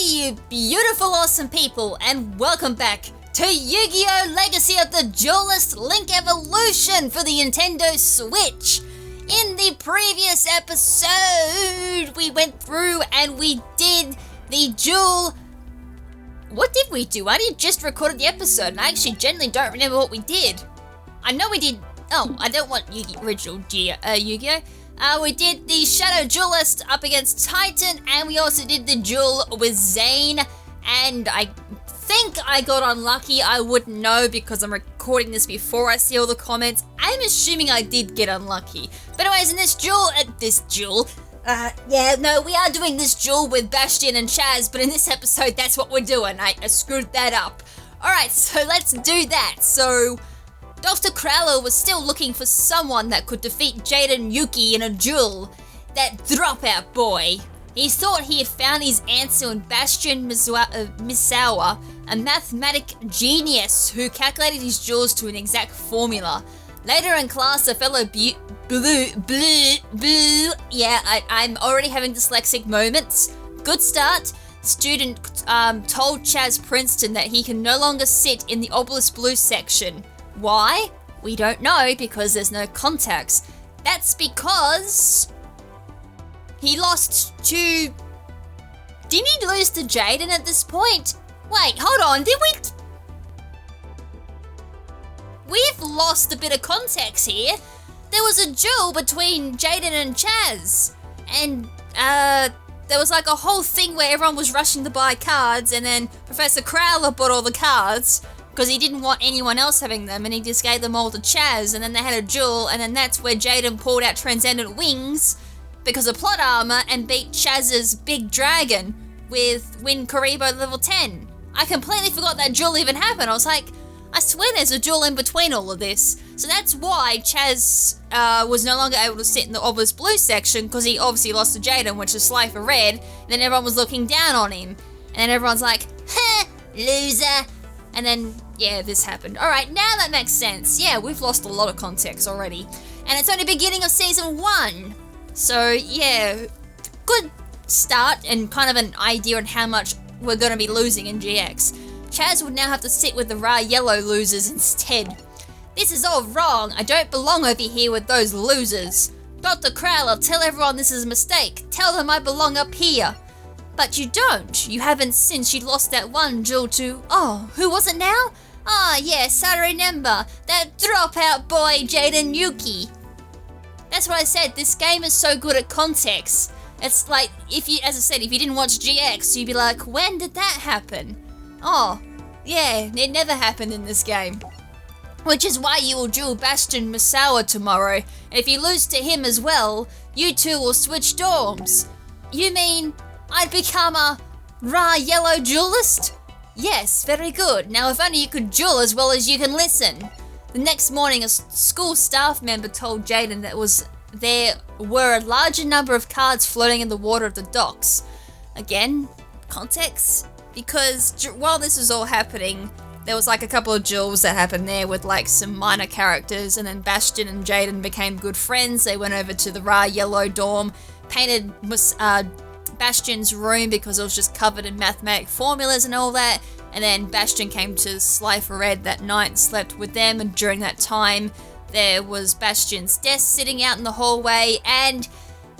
You beautiful, awesome people, and welcome back to Yu-Gi-Oh! Legacy of the Duelist Link Evolution for the Nintendo Switch. In the previous episode, we went through and we did the duel. What did we do? I just recorded the episode, and I actually genuinely don't remember what we did. I know we did. Oh, I don't want original Yu-Gi-Oh! We did the Shadow Duelist up against Titan, and we also did the duel with Zane, and I think I got unlucky. I wouldn't know because I'm recording this before I see all the comments. I'm assuming I did get unlucky. But anyways, in this duel, we are doing this duel with Bastion and Chazz, but in this episode, that's what we're doing. I screwed that up. Alright, so let's do that. So Dr. Crowler was still looking for someone that could defeat Jaden Yuki in a duel. That dropout boy. He thought he had found his answer in Bastion Misawa, a mathematic genius who calculated his duels to an exact formula. Later in class, a fellow I'm already having dyslexic moments. Good start. Student told Chazz Princeton that he can no longer sit in the Obelisk Blue section. Why? We don't know because there's no context. That's because he lost to... Didn't he lose to Jaden at this point? Wait, hold on, did we... We've lost a bit of context here. There was a duel between Jaden and Chazz. And, there was like a whole thing where everyone was rushing to buy cards, and then Professor Crowler bought all the cards because he didn't want anyone else having them, and he just gave them all to Chazz, and then they had a duel, and then that's where Jaden pulled out Transcendent Wings because of plot armor and beat Chazz's Big Dragon with Win Karibo level 10. I completely forgot that duel even happened. I was like, I swear there's a duel in between all of this. So that's why Chazz was no longer able to sit in the Obelisk Blue section, because he obviously lost to Jaden, which is Slifer Red, and then everyone was looking down on him. And then everyone's like, ha, loser. And then, yeah, this happened. Alright, now that makes sense. Yeah, we've lost a lot of context already. And it's only beginning of Season 1. So, yeah, good start and kind of an idea on how much we're going to be losing in GX. Chazz would now have to sit with the raw yellow losers instead. This is all wrong. I don't belong over here with those losers. Dr. Crowler, tell everyone this is a mistake. Tell them I belong up here. But you don't. You haven't since you lost that one duel to... Oh, who was it now? Ah, yes, I remember. That dropout boy, Jaden Yuki. That's what I said. This game is so good at context. It's like, if you, as I said, if you didn't watch GX, you'd be like, when did that happen? Oh, yeah, it never happened in this game. Which is why you will duel Bastion Misawa tomorrow. And if you lose to him as well, you two will switch dorms. You mean I'd become a raw yellow duelist? Yes, very good. Now if only you could duel as well as you can listen. The next morning, a school staff member told Jaden that there were a larger number of cards floating in the water of the docks. Again, context? Because while this was all happening, there was like a couple of duels that happened there with like some minor characters, and then Bastion and Jaden became good friends. They went over to the raw yellow dorm, painted Bastion's room because it was just covered in mathematic formulas and all that, and then Bastion came to Slifer Red that night and slept with them, and during that time there was Bastion's desk sitting out in the hallway, and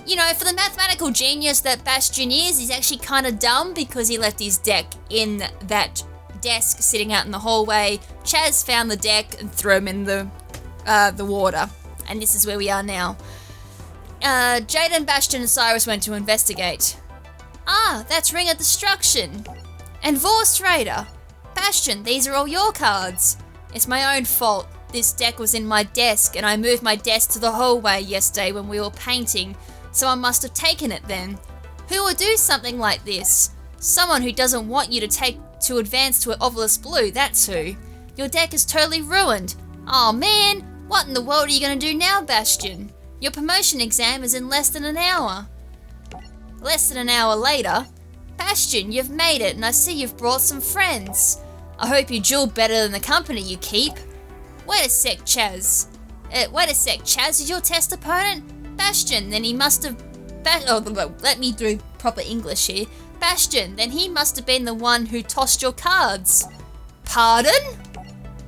you know, for the mathematical genius that Bastion is, he's actually kind of dumb because he left his deck in that desk sitting out in the hallway. Chazz found the deck and threw him in the water, and this is where we are now. Jaden, Bastion, and Cyrus went to investigate. Ah, that's Ring of Destruction. And Vorst Raider. Bastion, these are all your cards. It's my own fault. This deck was in my desk, and I moved my desk to the hallway yesterday when we were painting. Someone must have taken it then. Who would do something like this? Someone who doesn't want you to advance to an Obelisk Blue, that's who. Your deck is totally ruined. Aw man, what in the world are you going to do now, Bastion? Your promotion exam is in less than an hour. Less than an hour later. Bastion, you've made it, and I see you've brought some friends. I hope you duel better than the company you keep. Wait a sec, Chazz. Chazz is your test opponent? Bastion, then he must have... let me do proper English here. Bastion, then he must have been the one who tossed your cards. Pardon?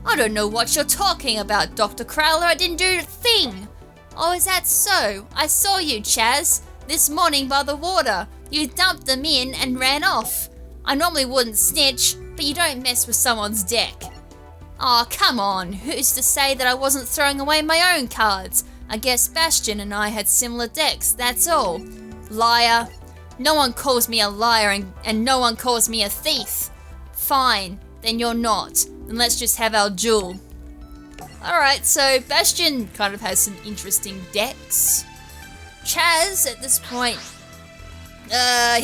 I don't know what you're talking about, Dr. Crowler. I didn't do a thing. Oh, is that so? I saw you, Chazz, this morning by the water. You dumped them in and ran off. I normally wouldn't snitch, but you don't mess with someone's deck. Aw, come on. Who's to say that I wasn't throwing away my own cards? I guess Bastion and I had similar decks, that's all. Liar. No one calls me a liar and no one calls me a thief. Fine, then you're not. Then let's just have our duel. Alright, so Bastion kind of has some interesting decks. Chazz, at this point, he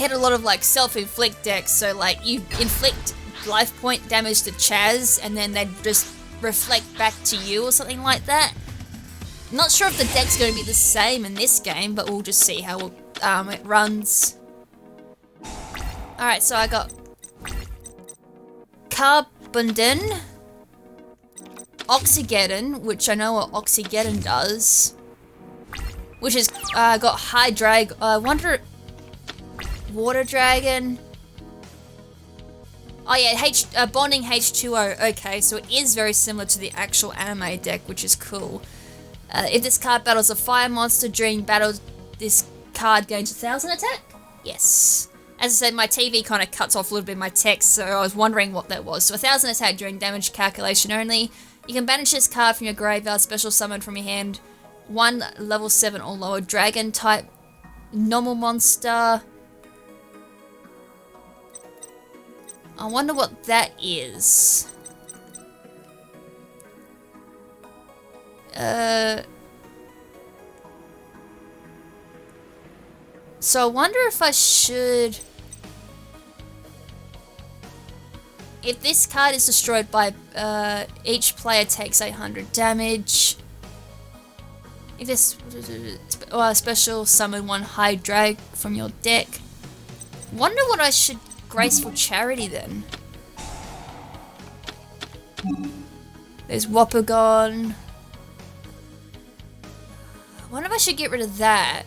had a lot of like self-inflict decks, so like you inflict life point damage to Chazz and then they just reflect back to you or something like that. Not sure if the deck's going to be the same in this game, but we'll just see how it runs. Alright, so I got Carbondin, Oxygeddon, which I know what Oxygeddon does, which is got High Drag. I wonder, Water Dragon. Oh yeah, Bonding H2O. Okay, so it is very similar to the actual anime deck, which is cool. If this card battles a fire monster during battle, this card gains 1,000 attack? Yes. As I said, my TV kind of cuts off a little bit of my text, so I was wondering what that was. So 1,000 attack during damage calculation only. You can banish this card from your graveyard, special summon from your hand. One level 7 or lower dragon type normal monster. I wonder what that is. So I wonder if I should... If this card is destroyed by each player takes 800 damage. If this special summon one high drag from your deck. Wonder what I should Graceful Charity then. There's Wopagon. I wonder if I should get rid of that.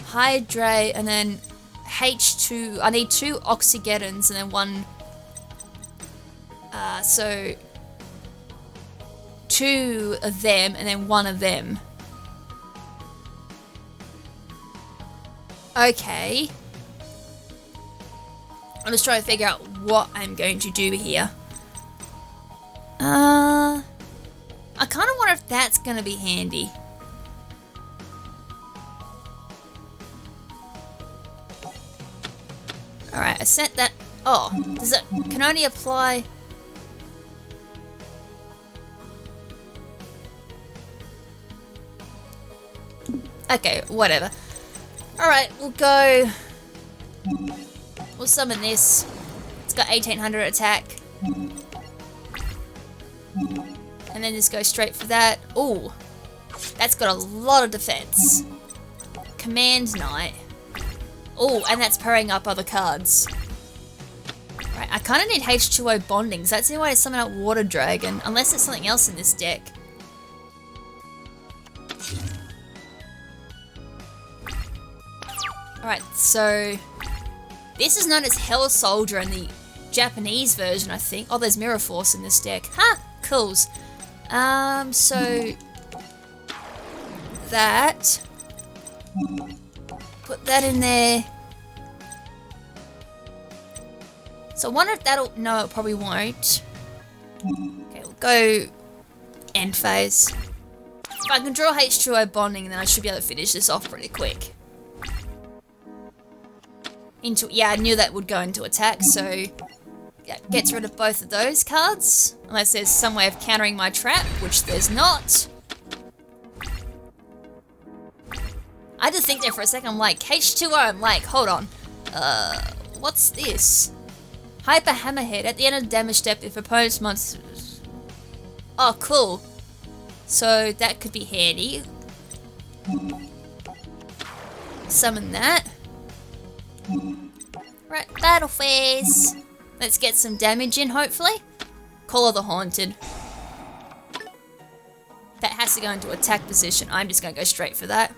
Hydrate and then H2. I need 2 Oxygeddons and then 1. So 2 of them and then 1 of them. Okay. I'm just trying to figure out what I'm going to do here. I kind of wonder if that's going to be handy. Alright, I sent that... Oh, does it... Can only apply... Okay, whatever. Alright, we'll go... We'll summon this. It's got 1800 attack. And then just go straight for that. Ooh, that's got a lot of defense. Command Knight. Oh, and that's pairing up other cards. Right, I kind of need H2O bondings. That's the only way to summon out Water Dragon, unless there's something else in this deck. Alright, so this is known as Hell Soldier in the Japanese version, I think. Oh, there's Mirror Force in this deck. Ha! Cools. So that. Put that in there. So I wonder if that'll... No, it probably won't. Okay, we'll go end phase. If I can draw H2O bonding, then I should be able to finish this off pretty quick. Yeah, I knew that would go into attack, so yeah, gets rid of both of those cards. Unless there's some way of countering my trap, which there's not. I had to think there for a second. I'm like, H2O, I'm like, hold on. What's this? Hyper Hammerhead. At the end of the damage step, if opponent's monsters... Oh, cool. So that could be handy. Summon that. Right, battle phase. Let's get some damage in, hopefully. Call of the Haunted. That has to go into attack position. I'm just going to go straight for that.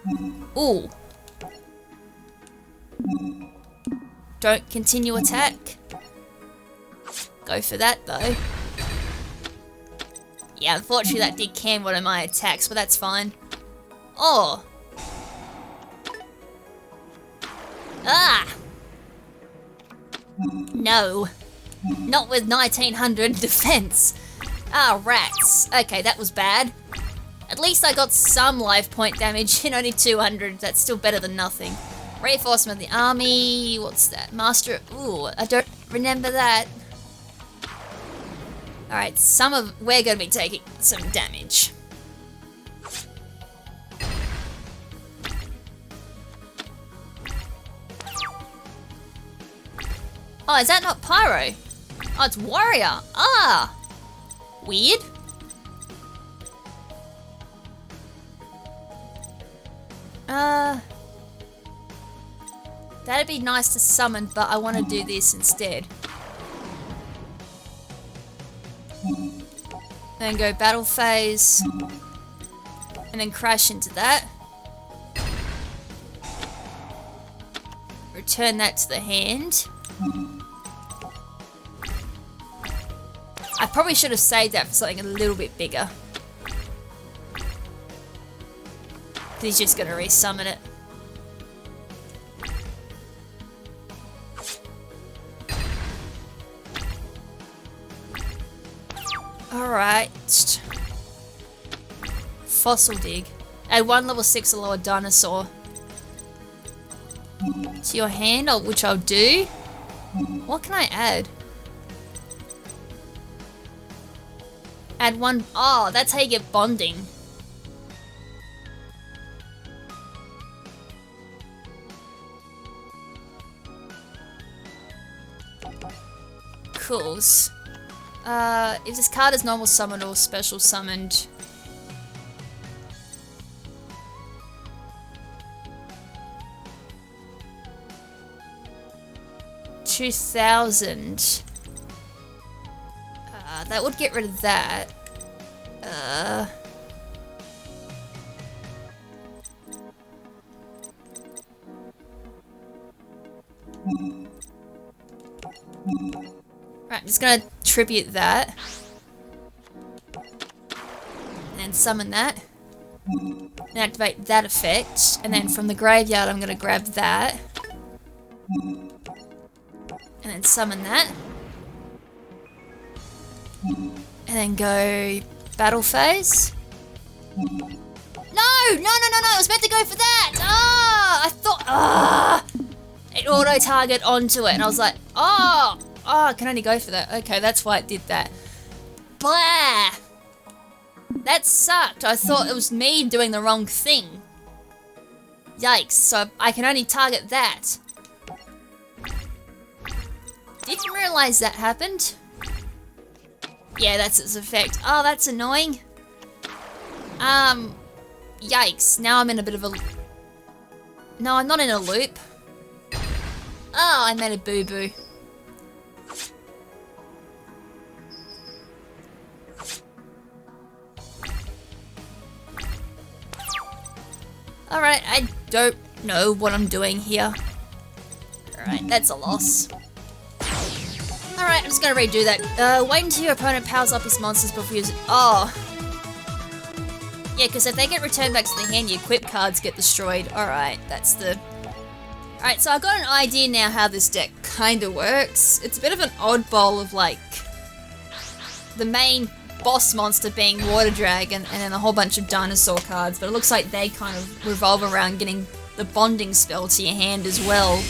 Ooh. don't continue attack. Go for that though. Yeah, unfortunately that did can one of my attacks, but that's fine. Oh. Ah! No. Not with 1900 defense. Ah, rats. Okay, that was bad. At least I got some life point damage in only 200. That's still better than nothing. Reinforcement of the army. What's that? Master. Ooh, I don't remember that. Alright, we're going to be taking some damage. Oh, is that not Pyro? Oh, it's Warrior. Ah! Weird. That'd be nice to summon, but I want to do this instead. Then go battle phase. And then crash into that. Return that to the hand. I probably should have saved that for something a little bit bigger. He's just going to resummon it. Alright. Fossil dig. Add 1 level 6 or lower dinosaur to your hand, which I'll do. What can I add? Add 1. Oh, that's how you get bonding. Cools. If this card is normal summoned or special summoned. $2,000. That would get rid of that. Right, I'm just gonna tribute that. And summon that. And activate that effect. And then from the graveyard I'm gonna grab that. And then summon that. And then go battle phase. No! I was meant to go for that! Ah! I thought... It auto-target onto it. And I was like, oh, I can only go for that. Okay, that's why it did that. Blah! That sucked. I thought it was me doing the wrong thing. Yikes. So I can only target that. Didn't realize that happened. Yeah, that's its effect. Oh, that's annoying. Yikes. Now I'm in a bit of a... No, I'm not in a loop. Oh, I made a boo-boo. Alright, I don't know what I'm doing here. Alright, that's a loss. Alright, I'm just gonna redo that. Wait until your opponent powers up his monsters before using... Oh. Yeah, because if they get returned back to the hand, your equip cards get destroyed. Alright, that's the... Alright, so I've got an idea now how this deck kind of works. It's a bit of an oddball of, like, the main boss monster being Water Dragon and then a whole bunch of dinosaur cards, but it looks like they kind of revolve around getting the bonding spell to your hand as well.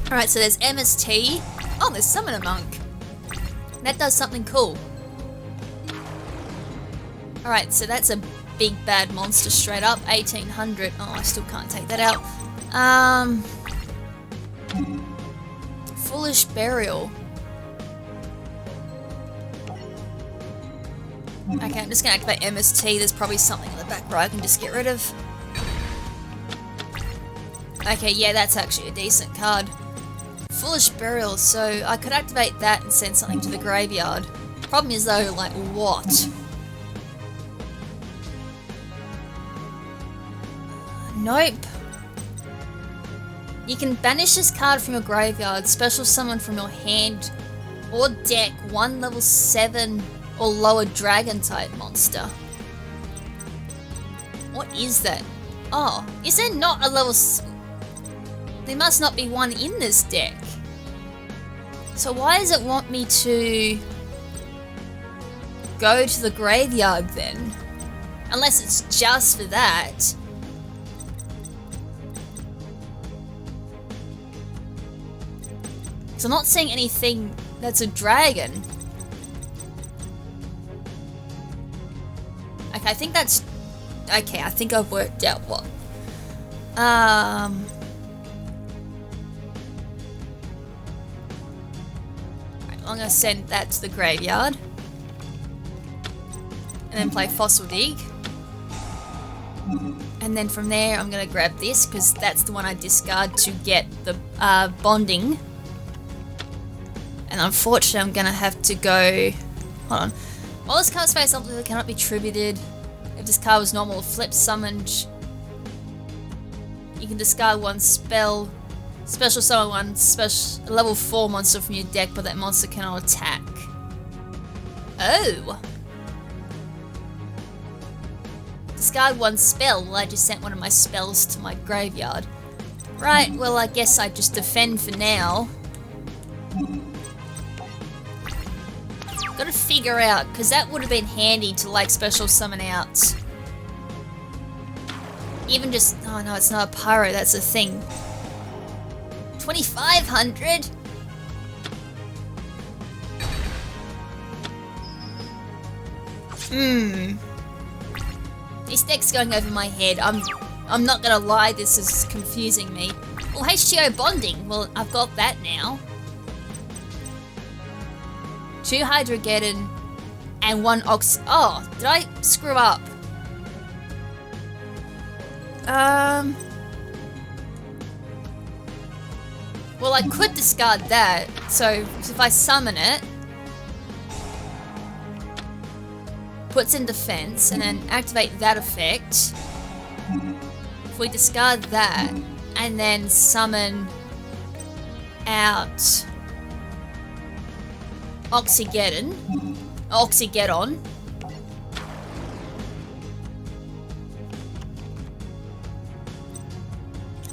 Alright, so there's MST. Oh, there's Summoner Monk. That does something cool. Alright, so that's a big bad monster straight up. 1800. Oh, I still can't take that out. Foolish Burial. Okay, I'm just gonna activate MST. There's probably something in the back row I can just get rid of. Okay, yeah, that's actually a decent card. Foolish Burial, so I could activate that and send something to the graveyard. Problem is though, like, what? Nope. You can banish this card from your graveyard, special summon from your hand or deck one level 7 or lower dragon type monster. What is that? Oh, is there not a level... There must not be one in this deck. So why does it want me to go to the graveyard then? Unless it's just for that. So I'm not seeing anything that's a dragon. Okay, I think that's... Okay, I think I've worked out what. Right, I'm gonna send that to the graveyard. And then play Fossil Dig. And then from there I'm gonna grab this because that's the one I discard to get the bonding. And unfortunately I'm gonna have to go... Hold on. While this card's face up, it cannot be tributed. If this card was normal, flip summoned, you can discard one spell, special summon one a level 4 monster from your deck, but that monster cannot attack. Oh! Discard one spell. Well, I just sent one of my spells to my graveyard. Right, well I guess I just defend for now. Gotta figure out, because that would have been handy to like special summon out. Even just, oh no, it's not a pyro, that's a thing. 2,500? This deck's going over my head. I'm not gonna lie, this is confusing me. Well, HTO bonding, well, I've got that now. 2 Hydrogeddon and 1 Ox... Oh, did I screw up? Well, I could discard that, so if I summon it, puts in defense, and then activate that effect. If we discard that, and then summon out Oxygeddon. I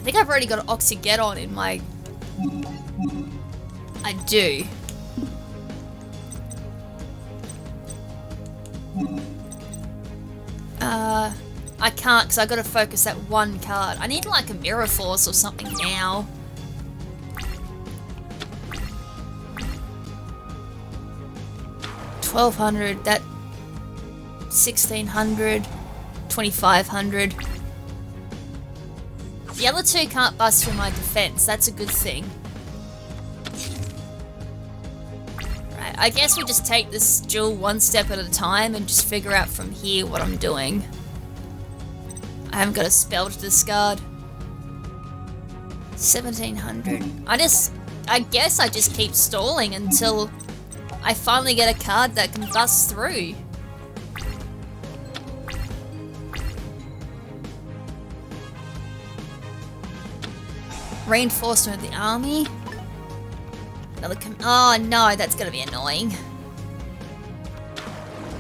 think I've already got Oxygeddon in my... I do. I can't because I gotta focus that one card. I need like a Mirror Force or something now. $1,200, that 1,600, 2,500. The other two can't bust through my defense, that's a good thing. Right, I guess we just take this duel one step at a time and just figure out from here what I'm doing. I haven't got a spell to discard. 1,700. I guess I just keep stalling until I finally get a card that can bust through. Reinforcement of the army. Another oh no, that's gonna be annoying.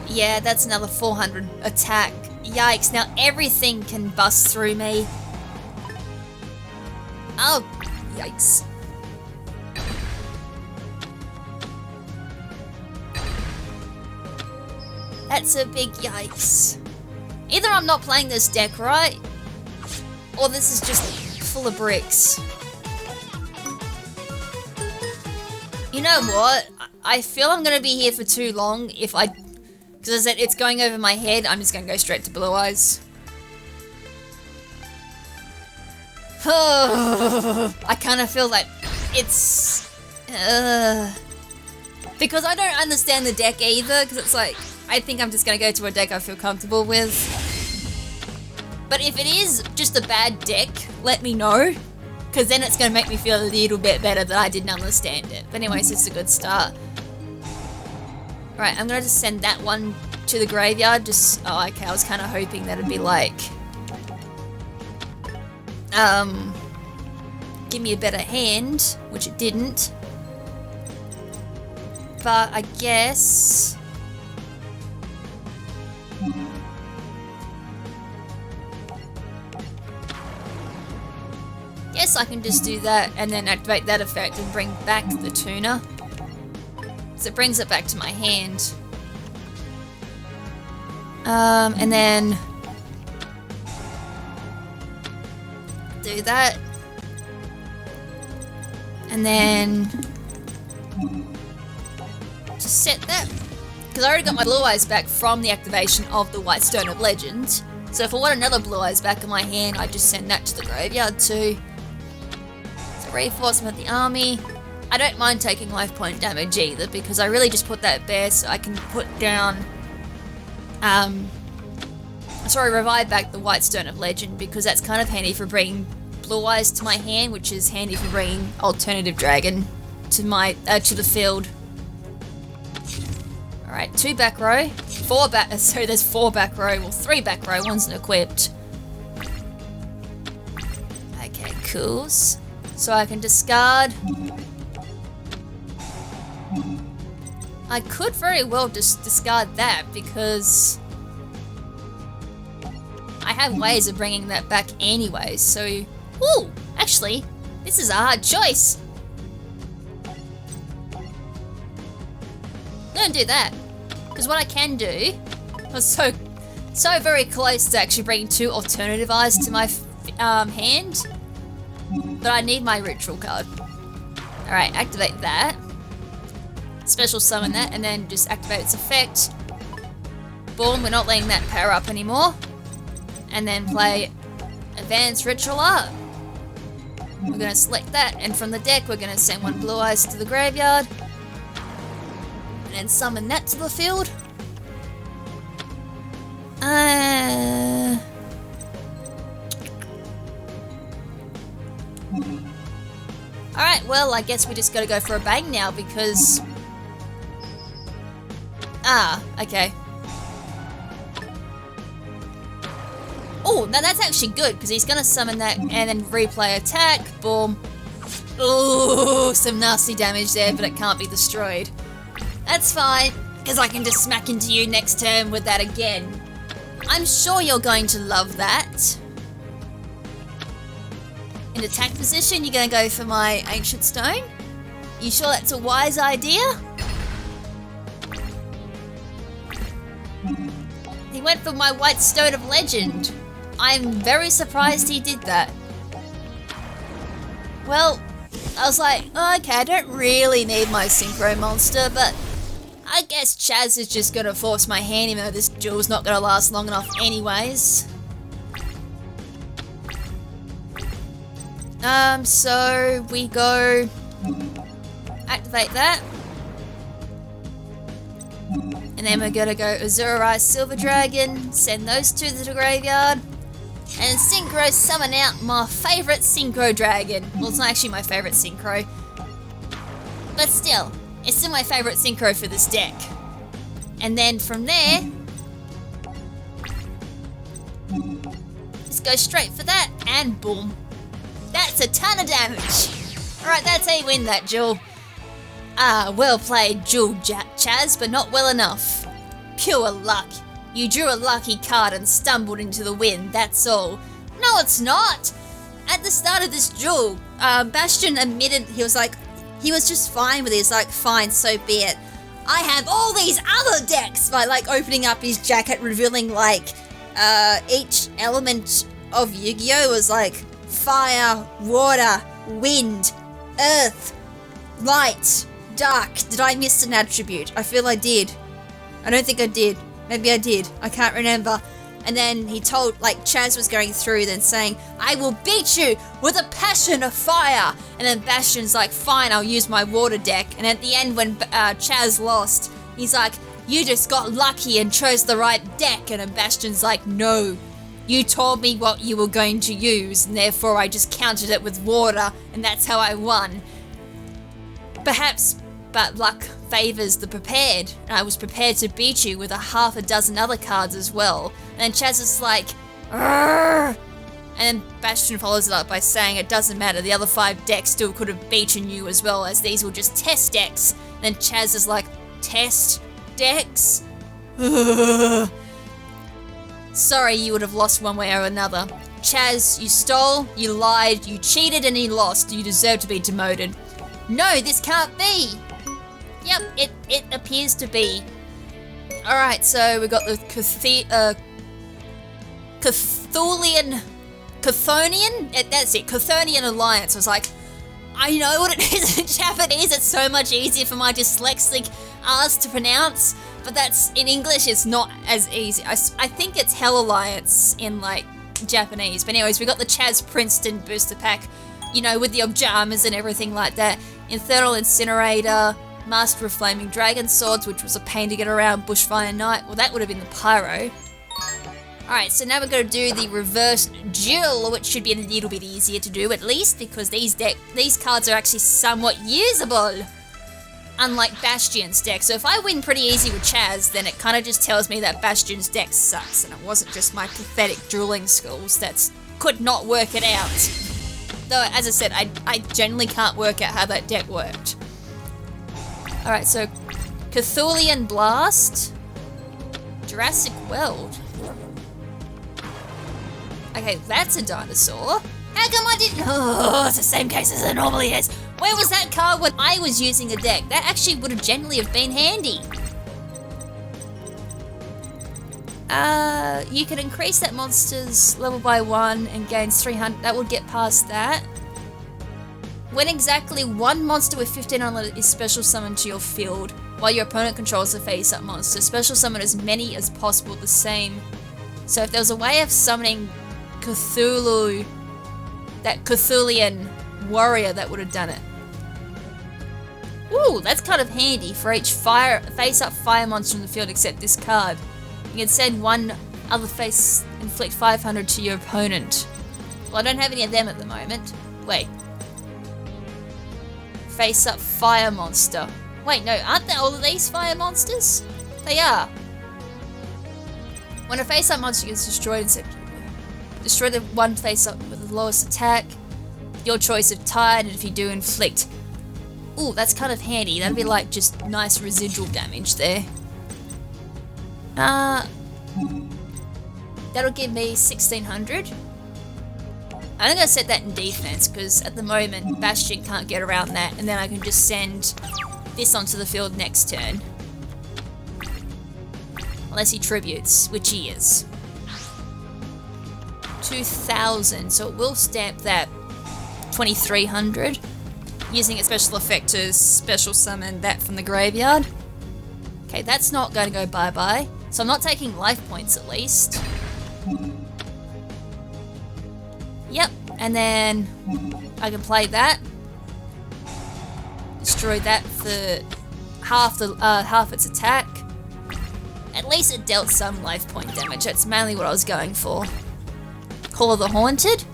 Yeah, that's another 400 attack. Yikes, now everything can bust through me. Oh, yikes. That's a big yikes. Either I'm not playing this deck right, or this is just full of bricks. You know what? I feel I'm gonna be here for too long if I... Because I said it's going over my head, I'm just gonna go straight to Blue Eyes. I kind of feel like it's... because I don't understand the deck either, because it's like, I think I'm just gonna go to a deck I feel comfortable with. But if it is just a bad deck, let me know, because then it's gonna make me feel a little bit better that I didn't understand it. But anyways, it's a good start. Right, I'm gonna just send that one to the graveyard, just... Oh, okay, I was kind of hoping that it'd be like... give me a better hand, which it didn't. But I guess... Guess I can just do that and then activate that effect and bring back the tuner. So it brings it back to my hand. And then do that. And then just set that. Because I already got my blue eyes back from the activation of the White Stone of Legend. So if I want another blue eyes back in my hand, I just send that to the graveyard too. So reinforcement of the army. I don't mind taking life point damage either, because I really just put that there so I can put down... revive back the White Stone of Legend, because that's kind of handy for bringing blue eyes to my hand, which is handy for bringing alternative dragon to my to the field. Alright, 2 back row, 4 back, so there's 4 back row, well 3 back row, one's not equipped. Okay, cool. So I can discard. I could very well just discard that, because I have ways of bringing that back anyway, so... Ooh, actually, this is a hard choice. I'm gonna do that, because what I can do... I was so very close to actually bringing 2 alternative eyes to my hand, but I need my ritual card. Alright, activate that. Special summon that, and then just activate its effect. Boom, we're not letting that power up anymore. And then play Advanced Ritual Art. We're going to select that, and from the deck we're going to send 1 blue eyes to the graveyard. And then summon that to the field. Alright, well, I guess we just got to go for a bang now, because... okay. Oh, now that's actually good, because he's going to summon that and then replay attack. Boom. Ooh, some nasty damage there, but it can't be destroyed. That's fine, because I can just smack into you next turn with that again. I'm sure you're going to love that. In attack position, you're going to go for my Ancient Stone? You sure that's a wise idea? He went for my White Stone of Legend. I'm very surprised he did that. Well, I was like, oh, okay, I don't really need my Synchro Monster, but I guess Chazz is just gonna force my hand, even though this duel's not gonna last long enough anyways. So we go activate that. And then we're gonna go Azure Silver Dragon, send those 2 to the graveyard, and Synchro summon out my favourite Synchro Dragon. Well, it's not actually my favourite Synchro, but still, it's still my favourite Synchro for this deck. And then from there, just go straight for that, and boom. That's a ton of damage. Alright, that's how you win that duel. Well played, duel, Chazz, but not well enough. Pure luck. You drew a lucky card and stumbled into the win, that's all. No, it's not! At the start of this duel, Bastion admitted he was just fine with it. He's like, fine, so be it. I have all these other decks! By opening up his jacket, revealing each element of Yu-Gi-Oh! Was fire, water, wind, earth, light, dark. Did I miss an attribute? I feel I did. I don't think I did. Maybe I did. I can't remember. And then he told, Chazz was going through then saying, I will beat you with a passion of fire. And then Bastion's like, fine, I'll use my water deck. And at the end when Chazz lost, he's like, you just got lucky and chose the right deck. And then Bastion's like, no, you told me what you were going to use, and therefore I just countered it with water, and that's how I won. Perhaps, but luck favours the prepared, and I was prepared to beat you with a half a dozen other cards as well. And then Chazz is like, "Arrgh!" And then Bastion follows it up by saying it doesn't matter, the other 5 decks still could have beaten you as well, as these were just test decks. And then Chazz is like, test decks? Sorry, you would have lost one way or another. Chazz, you stole, you lied, you cheated, and you lost. You deserve to be demoted. No, this can't be. Yep, it appears to be. Alright, so we got the Chthonian Alliance. I was like, I know what it is in Japanese, it's so much easier for my dyslexic R's to pronounce, but that's, in English, it's not as easy. I think it's Hell Alliance in, like, Japanese. But anyways, we got the Chazz Princeton booster pack, you know, with the objamas and everything like that. Infernal Incinerator, Master of Flaming Dragon Swords, which was a pain to get around, Bushfire Knight. Well, that would have been the Pyro. Alright, so now we're going to do the reverse duel, which should be a little bit easier to do, at least, because these cards are actually somewhat usable. Unlike Bastion's deck. So if I win pretty easy with Chazz, then it kind of just tells me that Bastion's deck sucks, and it wasn't just my pathetic dueling skills that could not work it out. Though, as I said, I generally can't work out how that deck worked. Alright, so Cthulhian Blast, Jurassic World. Okay, that's a dinosaur. How come I didn't? Oh, it's the same case as it normally is. Where was that card when I was using a deck? That actually would have generally have been handy. You can increase that monster's level by 1 and gains 300. That would get past that. When exactly one monster with 1500 is special summoned to your field, while your opponent controls the face-up monster, special summon as many as possible the same. So if there was a way of summoning Cthulhu, that Cthulhian warrior, that would have done it. Ooh, that's kind of handy. For each face-up fire monster in the field except this card, you can send one other face, inflict 500 to your opponent. Well, I don't have any of them at the moment. Wait. Face-up fire monster. Wait, no, aren't they all of these fire monsters? They are. When a face-up monster gets destroyed, destroy the one face-up with the lowest attack. Your choice of tide, and if you do, inflict. Ooh, that's kind of handy. That'd be like just nice residual damage there. That'll give me 1600. I'm gonna set that in defense, because at the moment Bastion can't get around that, and then I can just send this onto the field next turn. Unless he tributes, which he is. 2000, so it will stamp that 2300. Using its special effect to special summon that from the graveyard. Okay, that's not going to go bye-bye. So I'm not taking life points at least. Yep, and then I can play that. Destroy that for half its attack. At least it dealt some life point damage. That's mainly what I was going for. Call of the Haunted.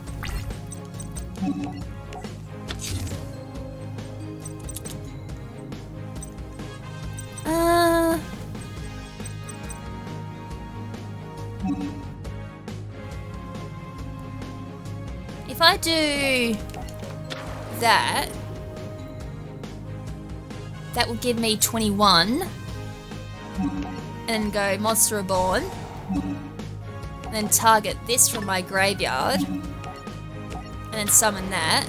If I do that, that will give me 21. And go Monster Reborn. And then target this from my graveyard. And then summon that.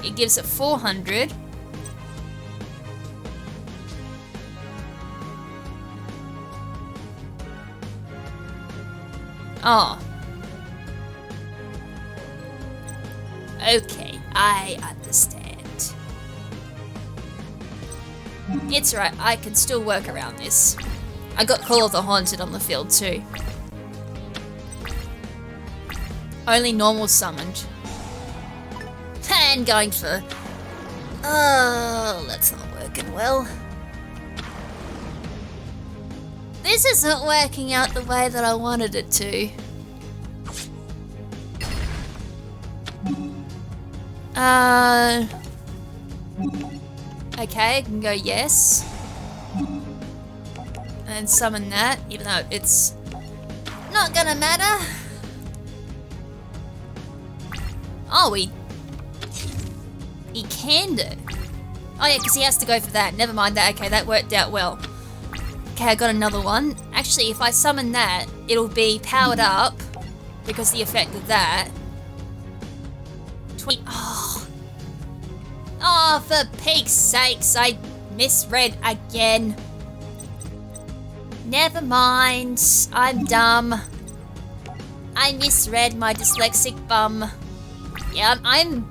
It gives it 400. Oh. Okay, I understand. It's right, I can still work around this. I got Call of the Haunted on the field too. Only normal summoned. And going for... Oh, that's not working well. This isn't working out the way that I wanted it to. Okay, I can go yes. And summon that, even though it's not gonna matter. Oh, he can do. Oh yeah, because he has to go for that. Never mind that. Okay, that worked out well. Okay, I got another one. Actually, if I summon that, it'll be powered up because the effect of that. 20. Oh, for Pete's sakes, I misread again. Never mind. I'm dumb. I misread, my dyslexic bum. Yeah, I'm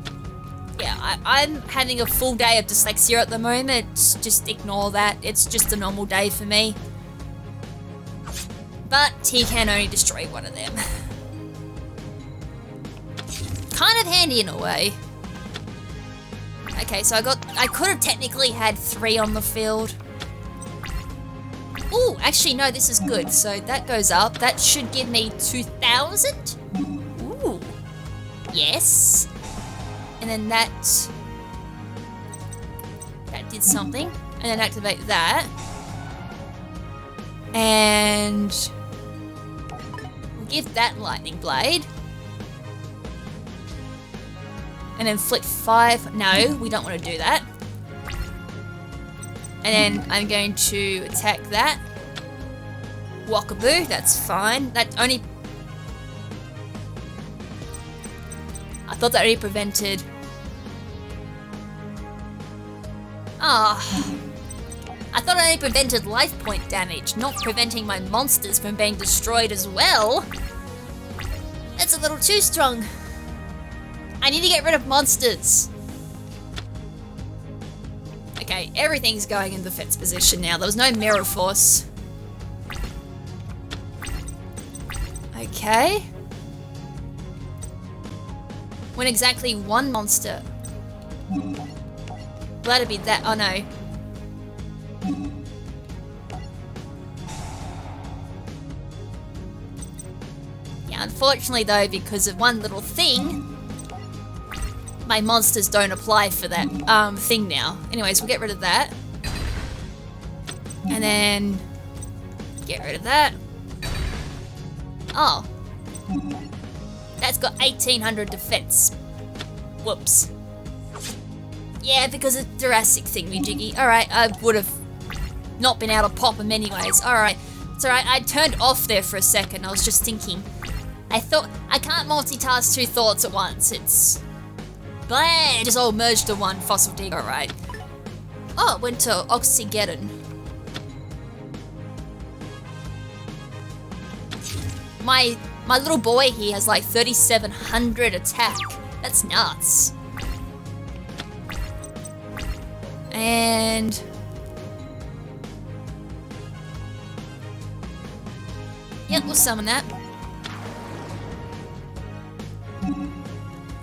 having a full day of dyslexia at the moment. Just ignore that. It's just a normal day for me. But he can only destroy one of them. Kind of handy in a way. Okay, so I could have technically had 3 on the field. Ooh, actually no, this is good. So that goes up. That should give me 2,000. Ooh. Yes. And then that did something. And then activate that. And we'll give that lightning blade. And then flick 5. No, we don't want to do that. And then I'm going to attack that. Walkaboo, that's fine. That only... I thought that only prevented... I thought it only prevented life point damage, not preventing my monsters from being destroyed as well. That's a little too strong. I need to get rid of monsters. Okay, everything's going in the defense position now. There was no mirror force. Okay. When exactly one monster. That'd be that. Oh no. Yeah, unfortunately though, because of one little thing, my monsters don't apply for that thing now. Anyways, we'll get rid of that. And then get rid of that. Oh. That's got 1800 defense. Whoops. Yeah, because of Jurassic thingy-jiggy. Alright, I would have not been able to pop them anyways. Alright. It's alright, I turned off there for a second. I was just thinking. I thought, I can't multitask 2 thoughts at once. It's... blah! Just all merged to one fossil dig. Alright. Oh, it went to Oxygeddon. My little boy here has like 3,700 attack. That's nuts. And... yep, we'll summon that.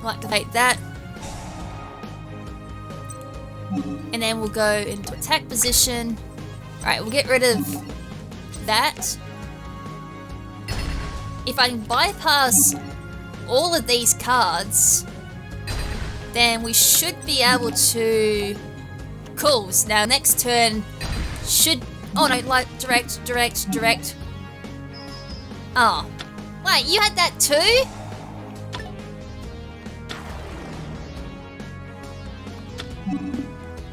We'll activate that. And then we'll go into attack position. Alright, we'll get rid of that. If I can bypass all of these cards, then we should be able to... Cool, so now next turn should... oh no, like, direct. Oh. Wait, you had that too?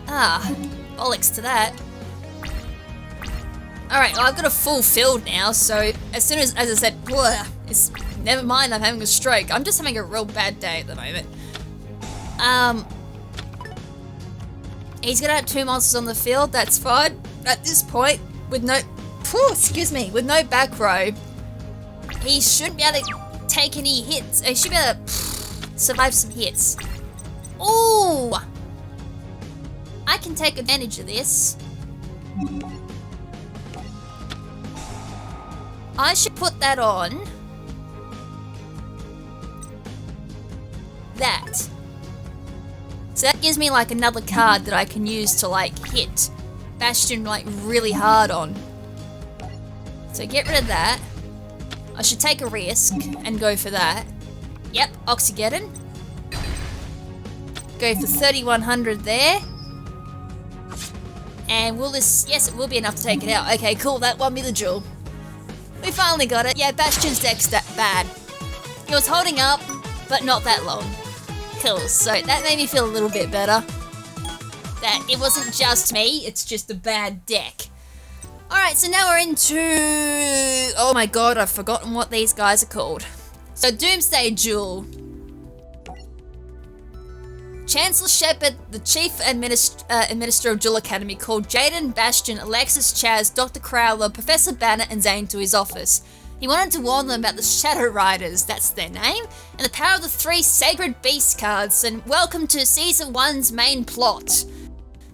Ah, bollocks to that. Alright, well, I've got a full field now, so as soon as I said, blah, it's, never mind, I'm having a stroke. I'm just having a real bad day at the moment. He's gonna have 2 monsters on the field, that's fine. At this point, with no, with no back row, he shouldn't be able to take any hits. He should be able to survive some hits. Ooh! I can take advantage of this. I should put that on. That. So that gives me like another card that I can use to like hit Bastion like really hard on. So get rid of that. I should take a risk and go for that. Yep, Oxygeddon. Go for 3,100 there. And will this... yes, it will be enough to take it out. Okay, cool, that won me the duel. We finally got it. Yeah, Bastion's deck's that bad. It was holding up, but not that long. Cool, so that made me feel a little bit better. That it wasn't just me, it's just a bad deck. Alright, so now we're into... Oh my god, I've forgotten what these guys are called. So, Doomsday Duel. Chancellor Shepard, the Chief Administrator of Duel Academy, called Jaden, Bastion, Alexis, Chazz, Dr. Crowler, Professor Banner, and Zane to his office. He wanted to warn them about the Shadow Riders, that's their name, and the power of the 3 Sacred Beast cards, and welcome to Season 1's main plot.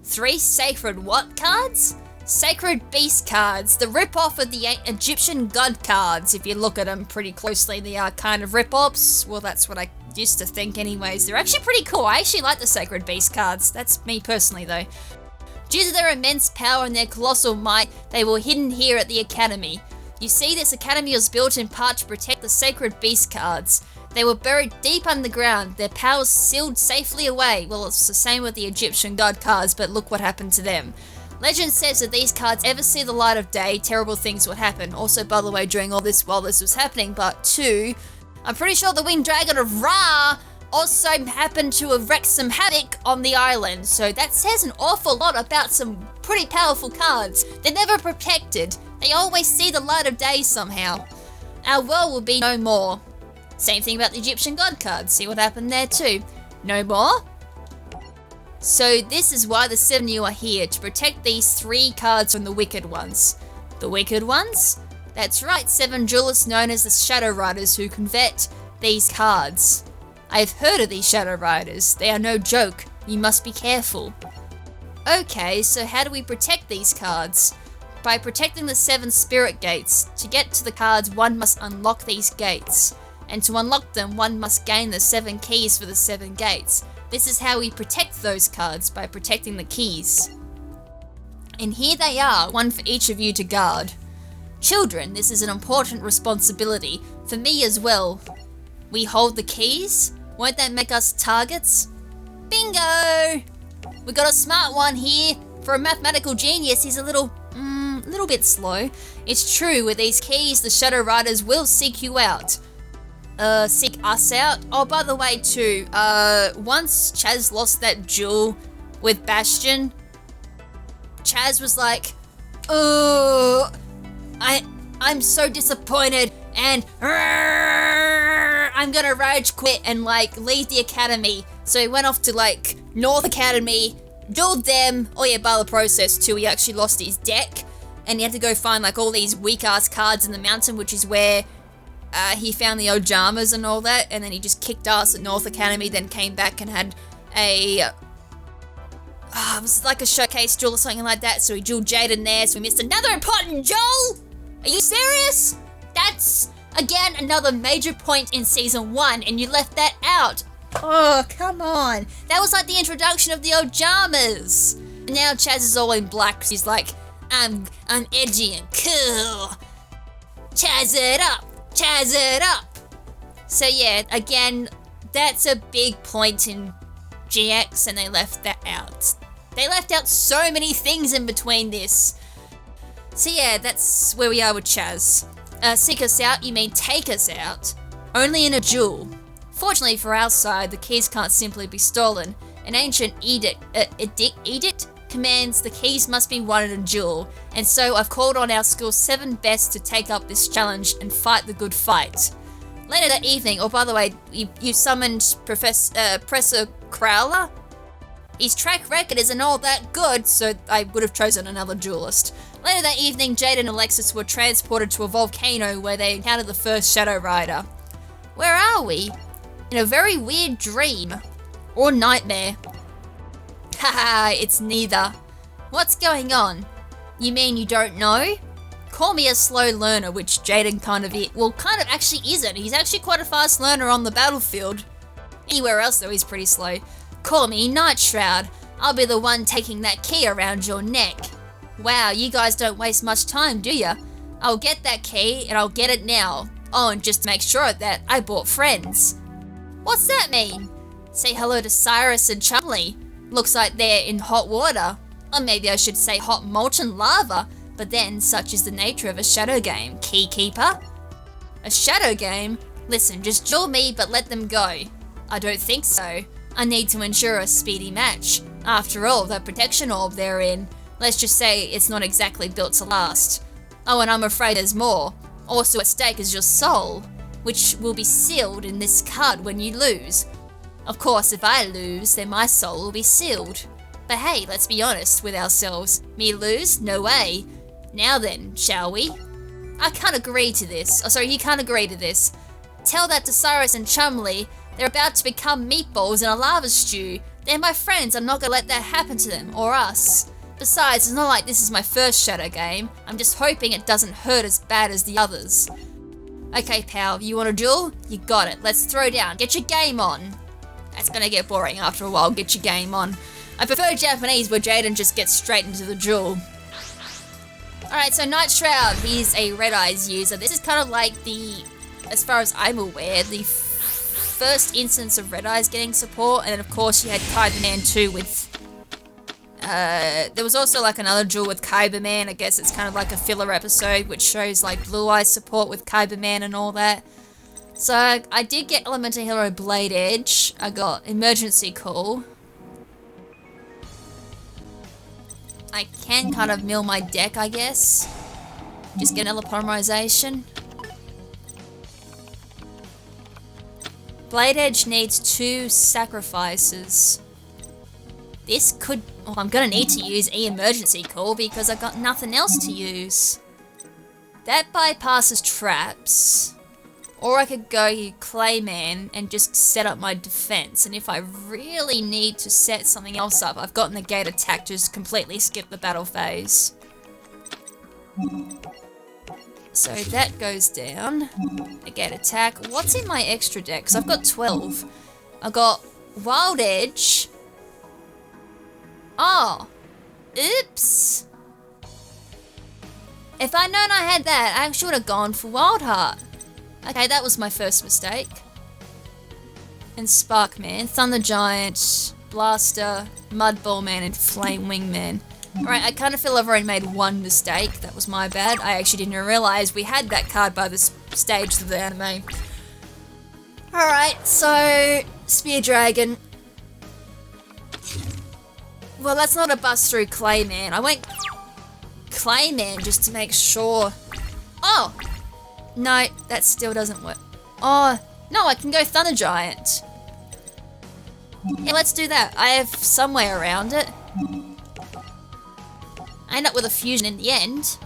3 Sacred what cards? Sacred Beast cards, the rip-off of the Egyptian God cards. If you look at them pretty closely, they are kind of rip-offs. Well, that's what I used to think anyways. They're actually pretty cool. I actually like the Sacred Beast cards. That's me personally, though. Due to their immense power and their colossal might, they were hidden here at the Academy. You see, this Academy was built in part to protect the Sacred Beast cards. They were buried deep underground, their powers sealed safely away. Well, it's the same with the Egyptian God cards, but look what happened to them. Legend says that these cards ever see the light of day, terrible things would happen. Also, by the way, during all this, while this was happening, but 2, I'm pretty sure the Winged Dragon of Ra also happened to have wreaked some havoc on the island. So that says an awful lot about some pretty powerful cards. They're never protected. They always see the light of day somehow. Our world will be no more. Same thing about the Egyptian God cards. See what happened there too. No more? So this is why the 7 of you are here, to protect these 3 cards from the Wicked Ones. The Wicked Ones? That's right, 7 duelists known as the Shadow Riders who convert these cards. I've heard of these Shadow Riders. They are no joke. You must be careful. Okay, so how do we protect these cards? By protecting the 7 Spirit Gates. To get to the cards, one must unlock these gates. And to unlock them, one must gain the 7 keys for the 7 gates. This is how we protect those cards, by protecting the keys. And here they are, one for each of you to guard. Children, this is an important responsibility, for me as well. We hold the keys? Won't that make us targets? Bingo! We got a smart one here. For a mathematical genius, he's a little bit slow. It's true, with these keys, the Shadow Riders will seek you out. Seek us out? Oh, by the way, too, once Chazz lost that duel with Bastion, Chazz was like, oh, I'm so disappointed, and I'm gonna rage quit and, like, leave the Academy. So he went off to, like, North Academy, dueled them. Oh yeah, by the process, too, he actually lost his deck, and he had to go find, like, all these weak-ass cards in the mountain, which is where he found the Ojamas and all that, and then he just kicked ass at North Academy, then came back and had it was like a showcase duel or something like that, so he dueled Jaden there, so we missed another important duel! Are you serious? That's, again, another major point in Season 1, and you left that out. Oh, come on. That was like the introduction of the Ojamas. And now Chazz is all in black, he's like, I'm edgy and cool. Chazz it up. Chazz it up! So yeah, again, that's a big point in GX, and they left that out. They left out so many things in between this. So yeah, that's where we are with Chazz. Seek us out, you mean take us out? Only in a duel. Fortunately for our side, the keys can't simply be stolen. An ancient edict commands the keys must be won in a duel, and so I've called on our school's 7 best to take up this challenge and fight the good fight. Later that evening, oh by the way, you summoned Professor Crowler? His track record isn't all that good, so I would have chosen another duelist. Later that evening, Jade and Alexis were transported to a volcano where they encountered the first Shadow Rider. Where are we? In a very weird dream. Or nightmare. Haha, it's neither. What's going on? You mean you don't know? Call me a slow learner, which Jaden kind of actually isn't. He's actually quite a fast learner on the battlefield. Anywhere else though, he's pretty slow. Call me Nightshroud. I'll be the one taking that key around your neck. Wow, you guys don't waste much time, do ya? I'll get that key, and I'll get it now. Oh, and just to make sure of that, I brought friends. What's that mean? Say hello to Cyrus and Chumley. Looks like they're in hot water. Or maybe I should say hot molten lava. But then, such is the nature of a shadow game. Key keeper? A shadow game? Listen, just duel me, but let them go. I don't think so. I need to ensure a speedy match. After all, the protection orb they're in, let's just say it's not exactly built to last. Oh, and I'm afraid there's more. Also at stake is your soul, which will be sealed in this card when you lose. Of course, if I lose, then my soul will be sealed. But hey, let's be honest with ourselves. Me lose? No way. Now then, shall we? I can't agree to this. Oh, sorry, you can't agree to this. Tell that to Cyrus and Chumley. They're about to become meatballs in a lava stew. They're my friends. I'm not gonna let that happen to them, or us. Besides, it's not like this is my first Shadow game. I'm just hoping it doesn't hurt as bad as the others. Okay, pal, you want a duel? You got it. Let's throw down. Get your game on. That's gonna get boring after a while. Get your game on. I prefer Japanese where Jaden just gets straight into the duel. Alright, so Nightshroud, he's a Red Eyes user. This is kind of like the, as far as I'm aware, the first instance of Red Eyes getting support, and then of course you had KrimZen too with, there was also like another duel with KrimZen. I guess it's kind of like a filler episode which shows like Blue Eyes support with KrimZen and all that. So I did get Elemental Hero Blade Edge, I got Emergency Call. I can kind of mill my deck, I guess. Just get another polymerization. Blade Edge needs 2 sacrifices. This could... Well, I'm gonna need to use emergency call because I've got nothing else to use. That bypasses traps. Or I could go Clayman and just set up my defense. And if I really need to set something else up, I've got Negate Attack to just completely skip the battle phase. So that goes down. Negate Attack. What's in my extra deck? Because I've got 12. I've got Wild Edge. Oh. Oops. If I'd known I had that, I actually would have gone for Wild Heart. Okay, that was my first mistake. And Sparkman, Thunder Giant, Blaster, Mudball Man, and Flame Wingman. Alright, I kind of feel I've already made one mistake. That was my bad. I actually didn't realize we had that card by this stage of the anime. Alright, so Spear Dragon. Well, that's not a bust through Clayman. I went Clayman just to make sure. Oh! No, that still doesn't work. Oh, no, I can go Thunder Giant. Yeah, let's do that. I have some way around it. I end up with a fusion in the end.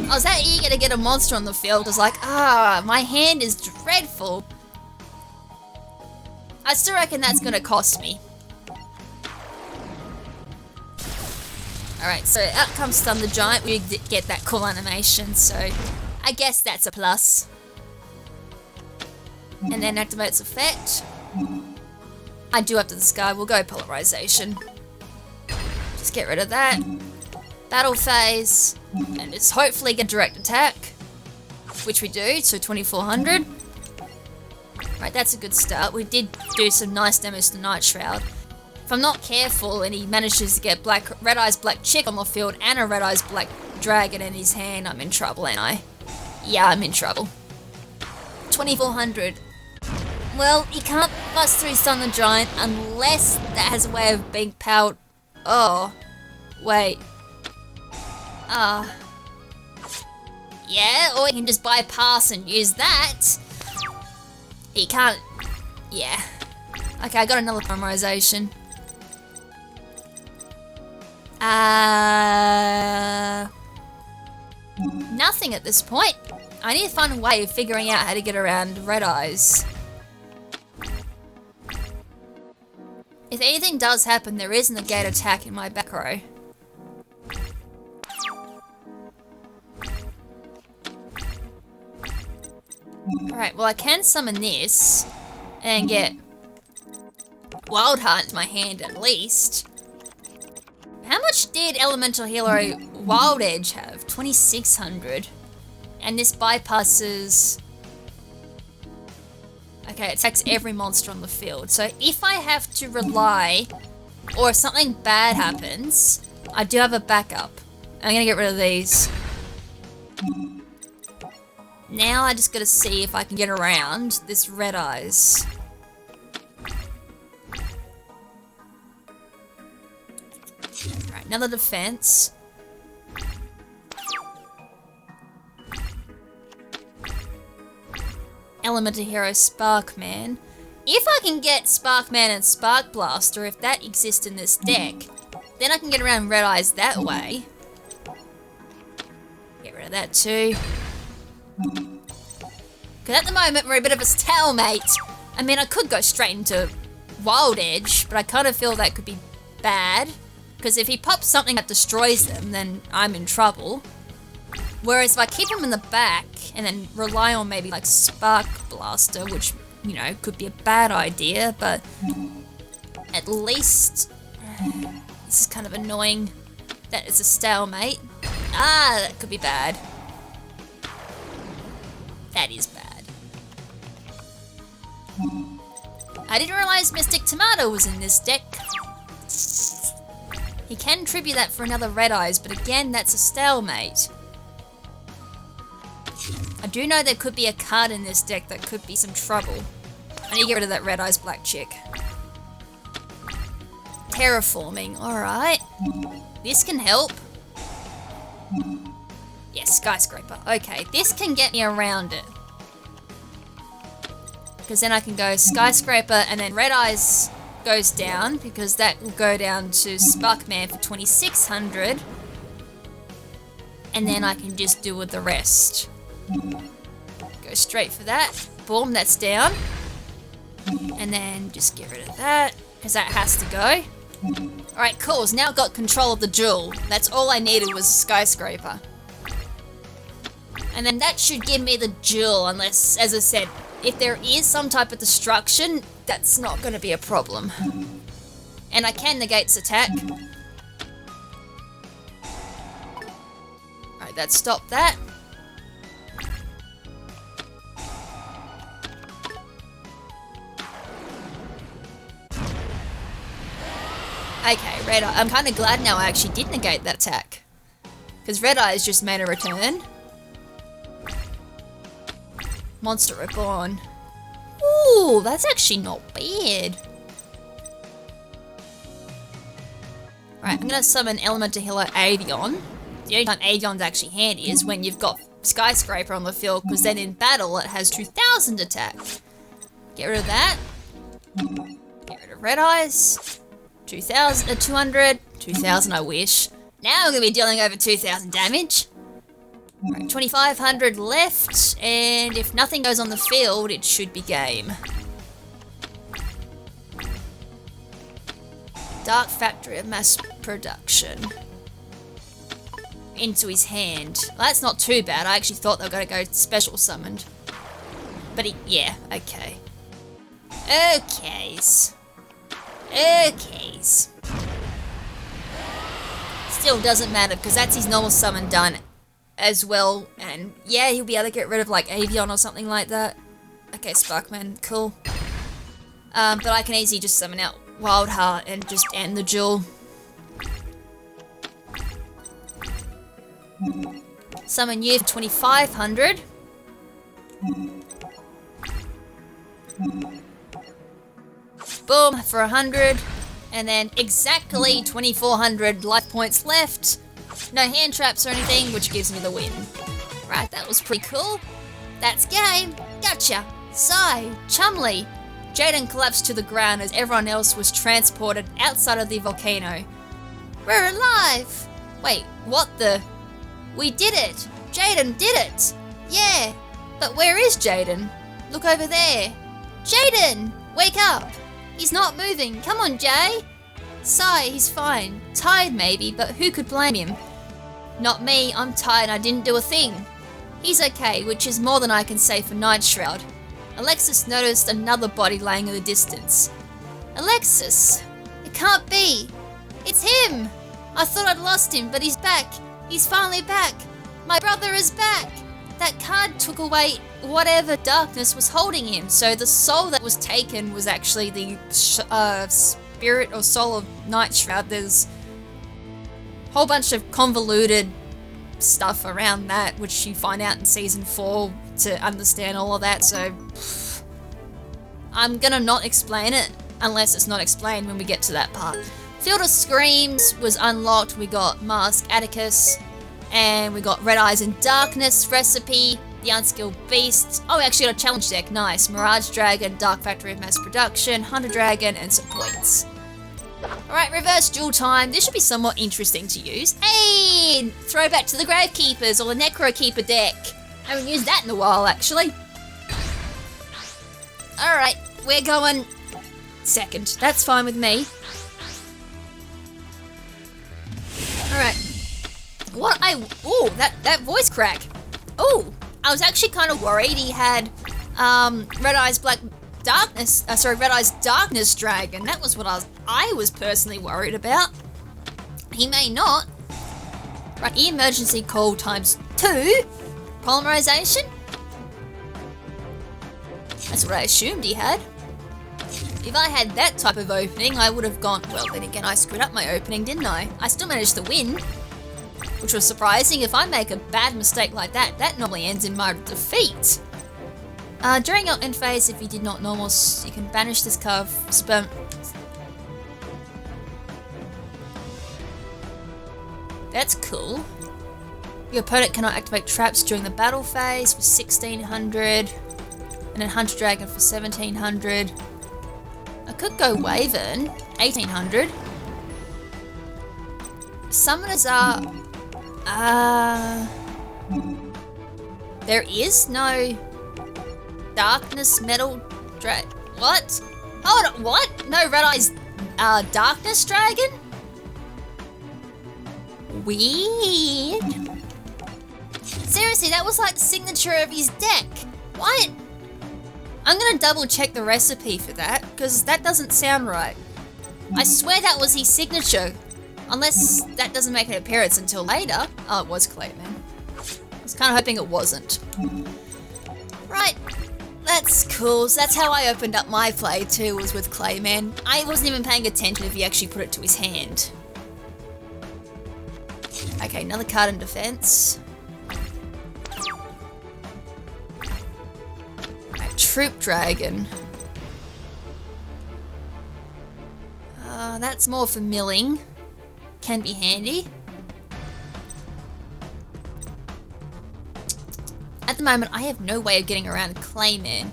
I was that eager to get a monster on the field. I was like, my hand is dreadful. I still reckon that's gonna cost me. Alright, so out comes Thunder Giant. We get that cool animation, so I guess that's a plus. And then activates effect. I do up to the sky. We'll go polarization. Just get rid of that. Battle phase. And just hopefully get direct attack. Which we do, so 2400. Right, that's a good start. We did do some nice demos to Nightshroud. If I'm not careful and he manages to get Red Eyes Black Chick on the field and a Red Eyes Black Dragon in his hand, I'm in trouble, ain't I? Yeah, I'm in trouble. 2400. Well, you can't bust through Thunder Giant unless that has a way of being powered. Oh. Wait. Yeah, or you can just bypass and use that. He can't... Yeah. Okay, I got another polymerization. Nothing at this point. I need to find a way of figuring out how to get around Red Eyes. If anything does happen, there is a negate attack in my back row. Alright, well I can summon this and get Wild Heart into my hand at least. How much did Elemental Hero Wild Edge have? 2600. And this bypasses... Okay, it attacks every monster on the field. So if I have to rely, or if something bad happens, I do have a backup. I'm gonna get rid of these. Now I just gotta see if I can get around this Red Eyes. Alright, another defense. Elemental Hero Sparkman. If I can get Sparkman and Spark Blaster, if that exists in this deck, then I can get around Red Eyes that way. Get rid of that too. Because at the moment we're a bit of a stalemate. I mean, I could go straight into Wild Edge, but I kind of feel that could be bad. Because if he pops something that destroys them, then I'm in trouble. Whereas if I keep him in the back and then rely on maybe like Spark Blaster, which, you know, could be a bad idea, but at least this is kind of annoying that it's a stalemate. Ah, that could be bad. That is bad. I didn't realize Mystic Tomato was in this deck. He can tribute that for another Red Eyes, but again, that's a stalemate. I do know there could be a card in this deck that could be some trouble. I need to get rid of that Red Eyes Black Chick. Terraforming, alright. This can help. Yes, Skyscraper. Okay, this can get me around it. Because then I can go Skyscraper and then Red Eyes goes down, because that will go down to Sparkman for 2600. And then I can just do with the rest. Go straight for that. Boom, that's down. And then just get rid of that, because that has to go. Alright, cool. So now I've got control of the Duel. That's all I needed was a Skyscraper. And then that should give me the Duel, unless, as I said, if there is some type of destruction, that's not going to be a problem. And I can negate its attack. Alright, that stopped that. Okay, Red Eye. I'm kind of glad now I actually did negate that attack. Because Red Eyes just made a return. Monster Reborn. Ooh, that's actually not bad. Right, I'm gonna summon Elemental Healer Avion. The only time Avion's actually handy is when you've got Skyscraper on the field, because then in battle it has 2000 attack. Get rid of that. Get rid of Red Eyes. 2000, 200, 2000 I wish. Now I'm going to be dealing over 2000 damage. Right, 2500 left, and if nothing goes on the field, it should be game. Dark Factory of Mass Production. Into his hand. Well, that's not too bad. I actually thought they were going to go special summoned. But yeah, okay. Okays. Okays. Still doesn't matter, because that's his normal summon done as well, and yeah, he'll be able to get rid of like Avion or something like that. Okay, Sparkman, cool. But I can easily just summon out Wildheart and just end the Duel. Summon you for 2500. Boom, for 100. And then exactly 2400 life points left. No hand traps or anything, which gives me the win. Right, that was pretty cool. That's game. Gotcha. Sigh. Chumley. Jaden collapsed to the ground as everyone else was transported outside of the volcano. We're alive! Wait, what the? We did it! Jaden did it! Yeah! But where is Jaden? Look over there. Jaden! Wake up! He's not moving. Come on, Jay! Sigh, he's fine. Tired maybe, but who could blame him? Not me, I'm tired and I didn't do a thing. He's okay, which is more than I can say for Nightshroud. Alexis noticed another body laying in the distance. Alexis! It can't be! It's him! I thought I'd lost him, but he's back. He's finally back. My brother is back. That card took away whatever darkness was holding him, so the soul that was taken was actually the spirit or soul of Nightshroud. There's a whole bunch of convoluted stuff around that, which you find out in Season 4 to understand all of that, so I'm gonna not explain it unless it's not explained when we get to that part. Field of Screams was unlocked. We got Mask Atticus, and we got Red Eyes in Darkness recipe, the Unskilled Beasts. Oh, we actually got a challenge deck, nice. Mirage Dragon, Dark Factory of Mass Production, Hunter Dragon, and some points. Alright, reverse duel time. This should be somewhat interesting to use. Hey! Throwback to the Gravekeepers or the Necro Keeper deck. I haven't used that in a while, actually. Alright, we're going second. That's fine with me. Alright. Ooh, that voice crack. Ooh, I was actually kind of worried he had Red Eyes Darkness Dragon. That was what I was personally worried about. He may not. Right, emergency call times 2. Polymerization? That's what I assumed he had. If I had that type of opening, I would have gone... Well, then again, I screwed up my opening, didn't I? I still managed to win, which was surprising. If I make a bad mistake like that, that normally ends in my defeat. During your end phase, if you did not normal, you can banish this card. That's cool. Your opponent cannot activate traps during the battle phase for 1600, and then Hunter Dragon for 1700. I could go Waven, 1800. Summoners are... There is no... Darkness Metal What? Hold on, what? No Red Eyes Darkness Dragon? Weird. Seriously, that was like the signature of his deck. What? I'm gonna double check the recipe for that, because that doesn't sound right. I swear that was his signature. Unless that doesn't make an appearance until later. Oh, it was Clayman. I was kind of hoping it wasn't. Right. That's cool. So that's how I opened up my play too, was with Clayman. I wasn't even paying attention if he actually put it to his hand. Okay, another card in defense. Troop Dragon. That's more for milling. Can be handy. At the moment, I have no way of getting around Clayman.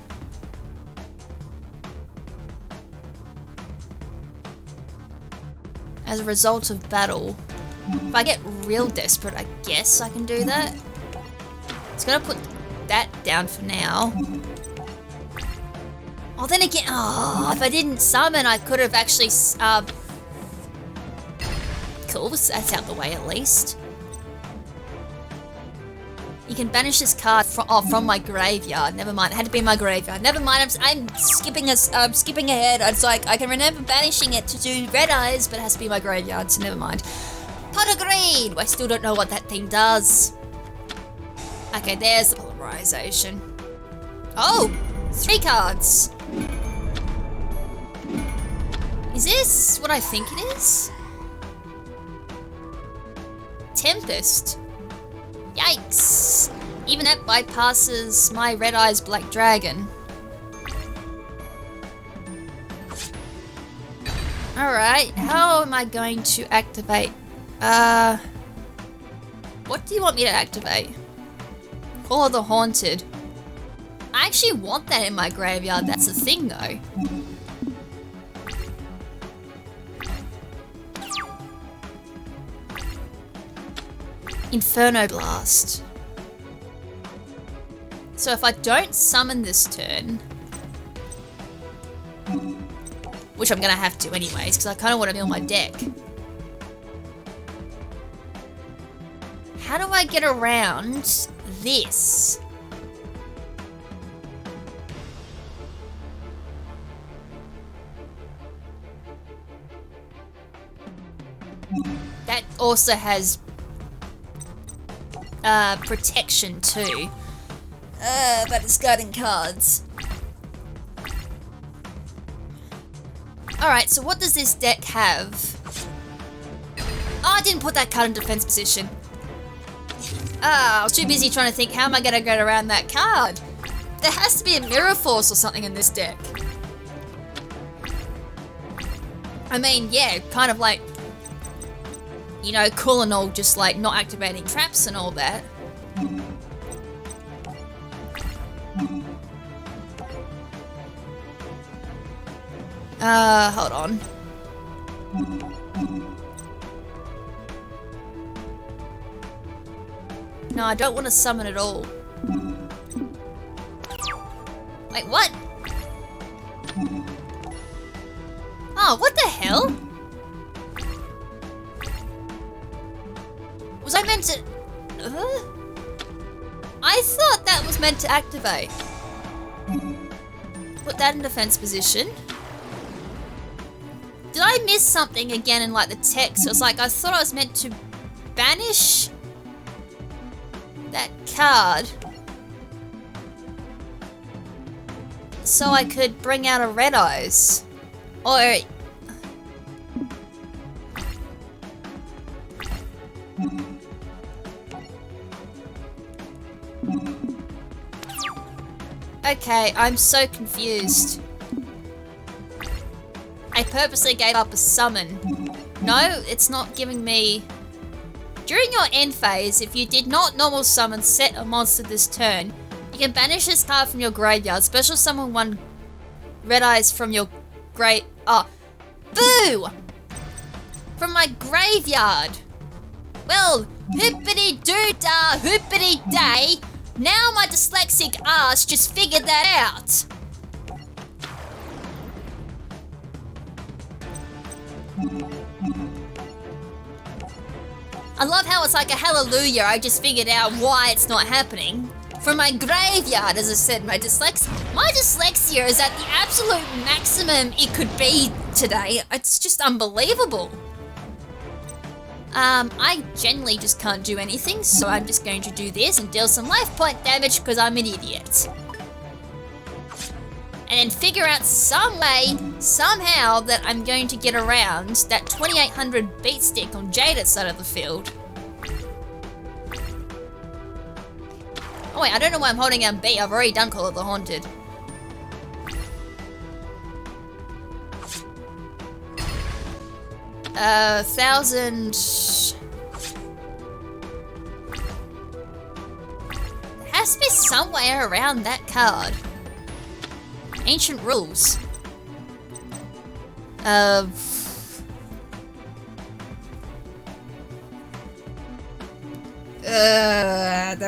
As a result of battle. If I get real desperate, I guess I can do that. It's gonna put that down for now. Oh, then again, if I didn't summon, I could have actually, cool, that's out the way at least. You can banish this card from my graveyard. Never mind, it had to be my graveyard. Never mind, I'm skipping ahead. It's like, I can remember banishing it to do Red Eyes, but it has to be my graveyard, so never mind. Pot of Greed! I still don't know what that thing does. Okay, there's the polymerization. Oh! 3 cards! Is this what I think it is? Tempest. Yikes! Even that bypasses my Red Eyes Black Dragon. Alright, how am I going to activate? What do you want me to activate? Call of the Haunted. I actually want that in my graveyard, that's the thing though. Inferno Blast. So if I don't summon this turn, which I'm gonna have to anyways, because I kind of want to mill my deck. How do I get around this? That also has protection too. But it's discarding cards. Alright, so what does this deck have? Oh, I didn't put that card in defense position. I was too busy trying to think, how am I gonna get around that card? There has to be a Mirror Force or something in this deck. I mean, yeah, kind of like, you know, cool and all, just like not activating traps and all that. Hold on. No, I don't want to summon at all. Wait, what? Oh, what the hell? Was I meant to... I thought that was meant to activate. Put that in defense position. Did I miss something again in like the text? It was like, I thought I was meant to banish that card so I could bring out a red eyes. Or... Okay, I'm so confused. I purposely gave up a summon. No, it's not giving me... During your end phase, if you did not normal summon set a monster this turn, you can banish this card from your graveyard. Special summon one red eyes from your boo! From my graveyard! Well, hippity-doo-dah, hippity-day, now my dyslexic ass just figured that out. I love how it's like a hallelujah, I just figured out why it's not happening. From my graveyard, as I said, my dyslexia is at the absolute maximum it could be today. It's just unbelievable. I generally just can't do anything, so I'm just going to do this and deal some life point damage because I'm an idiot. And then figure out some way, somehow, that I'm going to get around that 2800 beat stick on Jaded's side of the field. Oh wait, I don't know why I'm holding down B. I've already done Call of the Haunted. $1,000... There has to be some way around that card. Ancient rules. That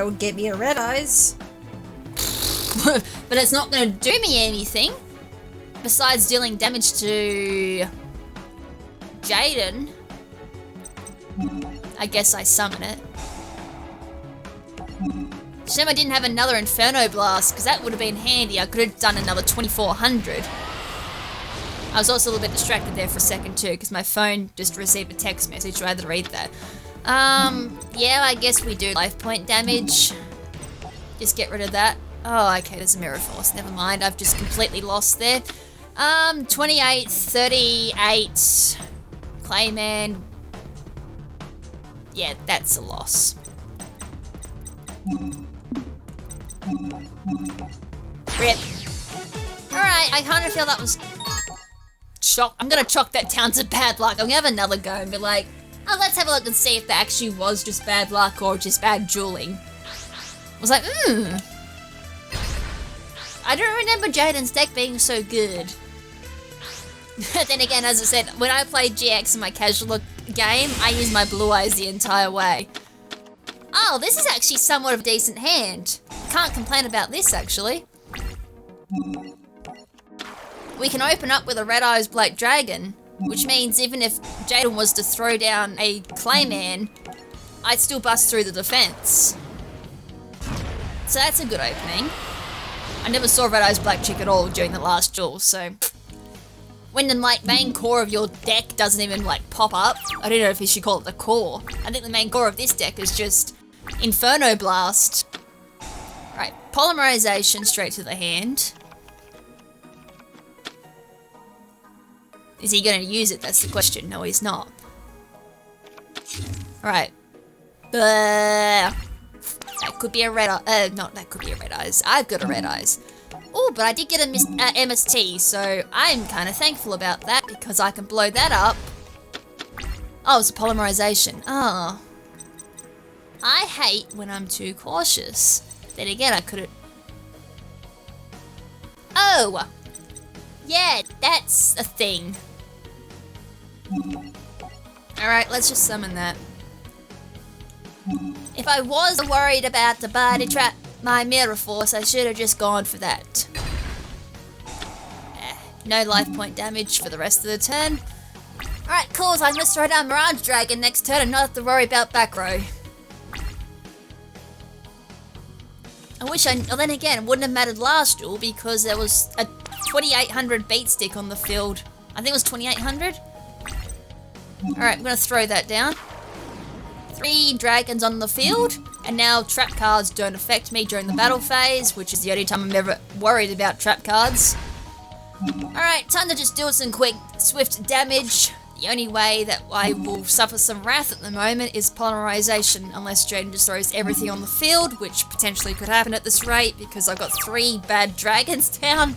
would get me a red eyes. But it's not going to do me anything. Besides dealing damage to Jaden. I guess I summon it. Shame I didn't have another Inferno Blast, because that would have been handy. I could have done another 2400. I was also a little bit distracted there for a second too, because my phone just received a text message, so I had to read that. Yeah, I guess we do life point damage. Just get rid of that. Oh, okay, there's a Mirror Force. Never mind, I've just completely lost there. 28, 38, Clayman. Yeah, that's a loss. Rip. Alright, I kind of feel that was... I'm gonna chalk that down to bad luck. I'm gonna have another go and be like, oh, let's have a look and see if that actually was just bad luck or just bad dueling. I was like, I don't remember Jaden's deck being so good. Then again, as I said, when I played GX in my casual game, I used my blue eyes the entire way. Oh, this is actually somewhat of a decent hand. Can't complain about this, actually. We can open up with a Red Eyes Black Dragon, which means even if Jaden was to throw down a Clayman, I'd still bust through the defense. So that's a good opening. I never saw Red Eyes Black Chick at all during the last duel, so... When the main core of your deck doesn't even pop up, I don't know if you should call it the core. I think the main core of this deck is just Inferno Blast. Right, Polymerization straight to the hand. Is he going to use it? That's the question. No, he's not. Right. That could be a red eye. That could be a red eyes. I've got a red eyes. Oh, but I did get a MST, so I'm kind of thankful about that because I can blow that up. Oh, it's a polymerization. Oh. I hate when I'm too cautious. Then again, I could've... Oh! Yeah, that's a thing. Alright, let's just summon that. If I was worried about the body trap my mirror force, I should have just gone for that. No life point damage for the rest of the turn. Alright, cool, so I'm gonna throw down Mirage Dragon next turn and not have to worry about back row. I wish well then again, it wouldn't have mattered last duel because there was a 2800 beat stick on the field. I think it was 2800. Alright, I'm gonna throw that down. 3 dragons on the field, and now trap cards don't affect me during the battle phase, which is the only time I'm ever worried about trap cards. Alright, time to just do some quick, swift damage. The only way that I will suffer some wrath at the moment is polymerization, unless Jaden just throws everything on the field, which potentially could happen at this rate, because I've got 3 bad dragons down.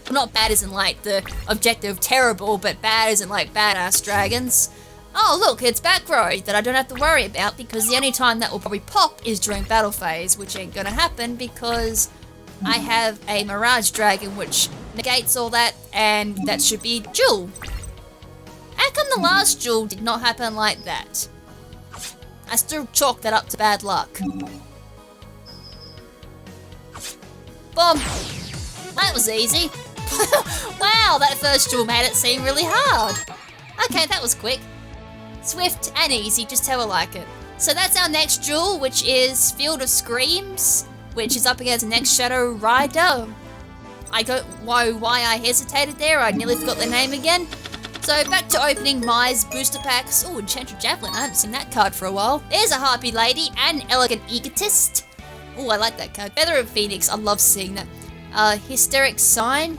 Well, not bad isn't like the objective terrible, but bad isn't like badass dragons. Oh look, it's back row that I don't have to worry about, because the only time that will probably pop is during battle phase, which ain't gonna happen because I have a Mirage Dragon which negates all that, and that should be Duel. How come the last duel did not happen like that? I still chalk that up to bad luck. Boom! That was easy. Wow, that first duel made it seem really hard. Okay, that was quick. Swift and easy, just how I like it. So that's our next duel, which is Field of Screams, which is up against Nightshroud Rider. I don't know why I hesitated there, I nearly forgot their name again. So back to opening Mai's booster packs. Oh, Enchanted Javelin, I haven't seen that card for a while. There's a Harpy Lady and Elegant Egotist. Oh, I like that card. Feather of Phoenix, I love seeing that. Hysteric Sign.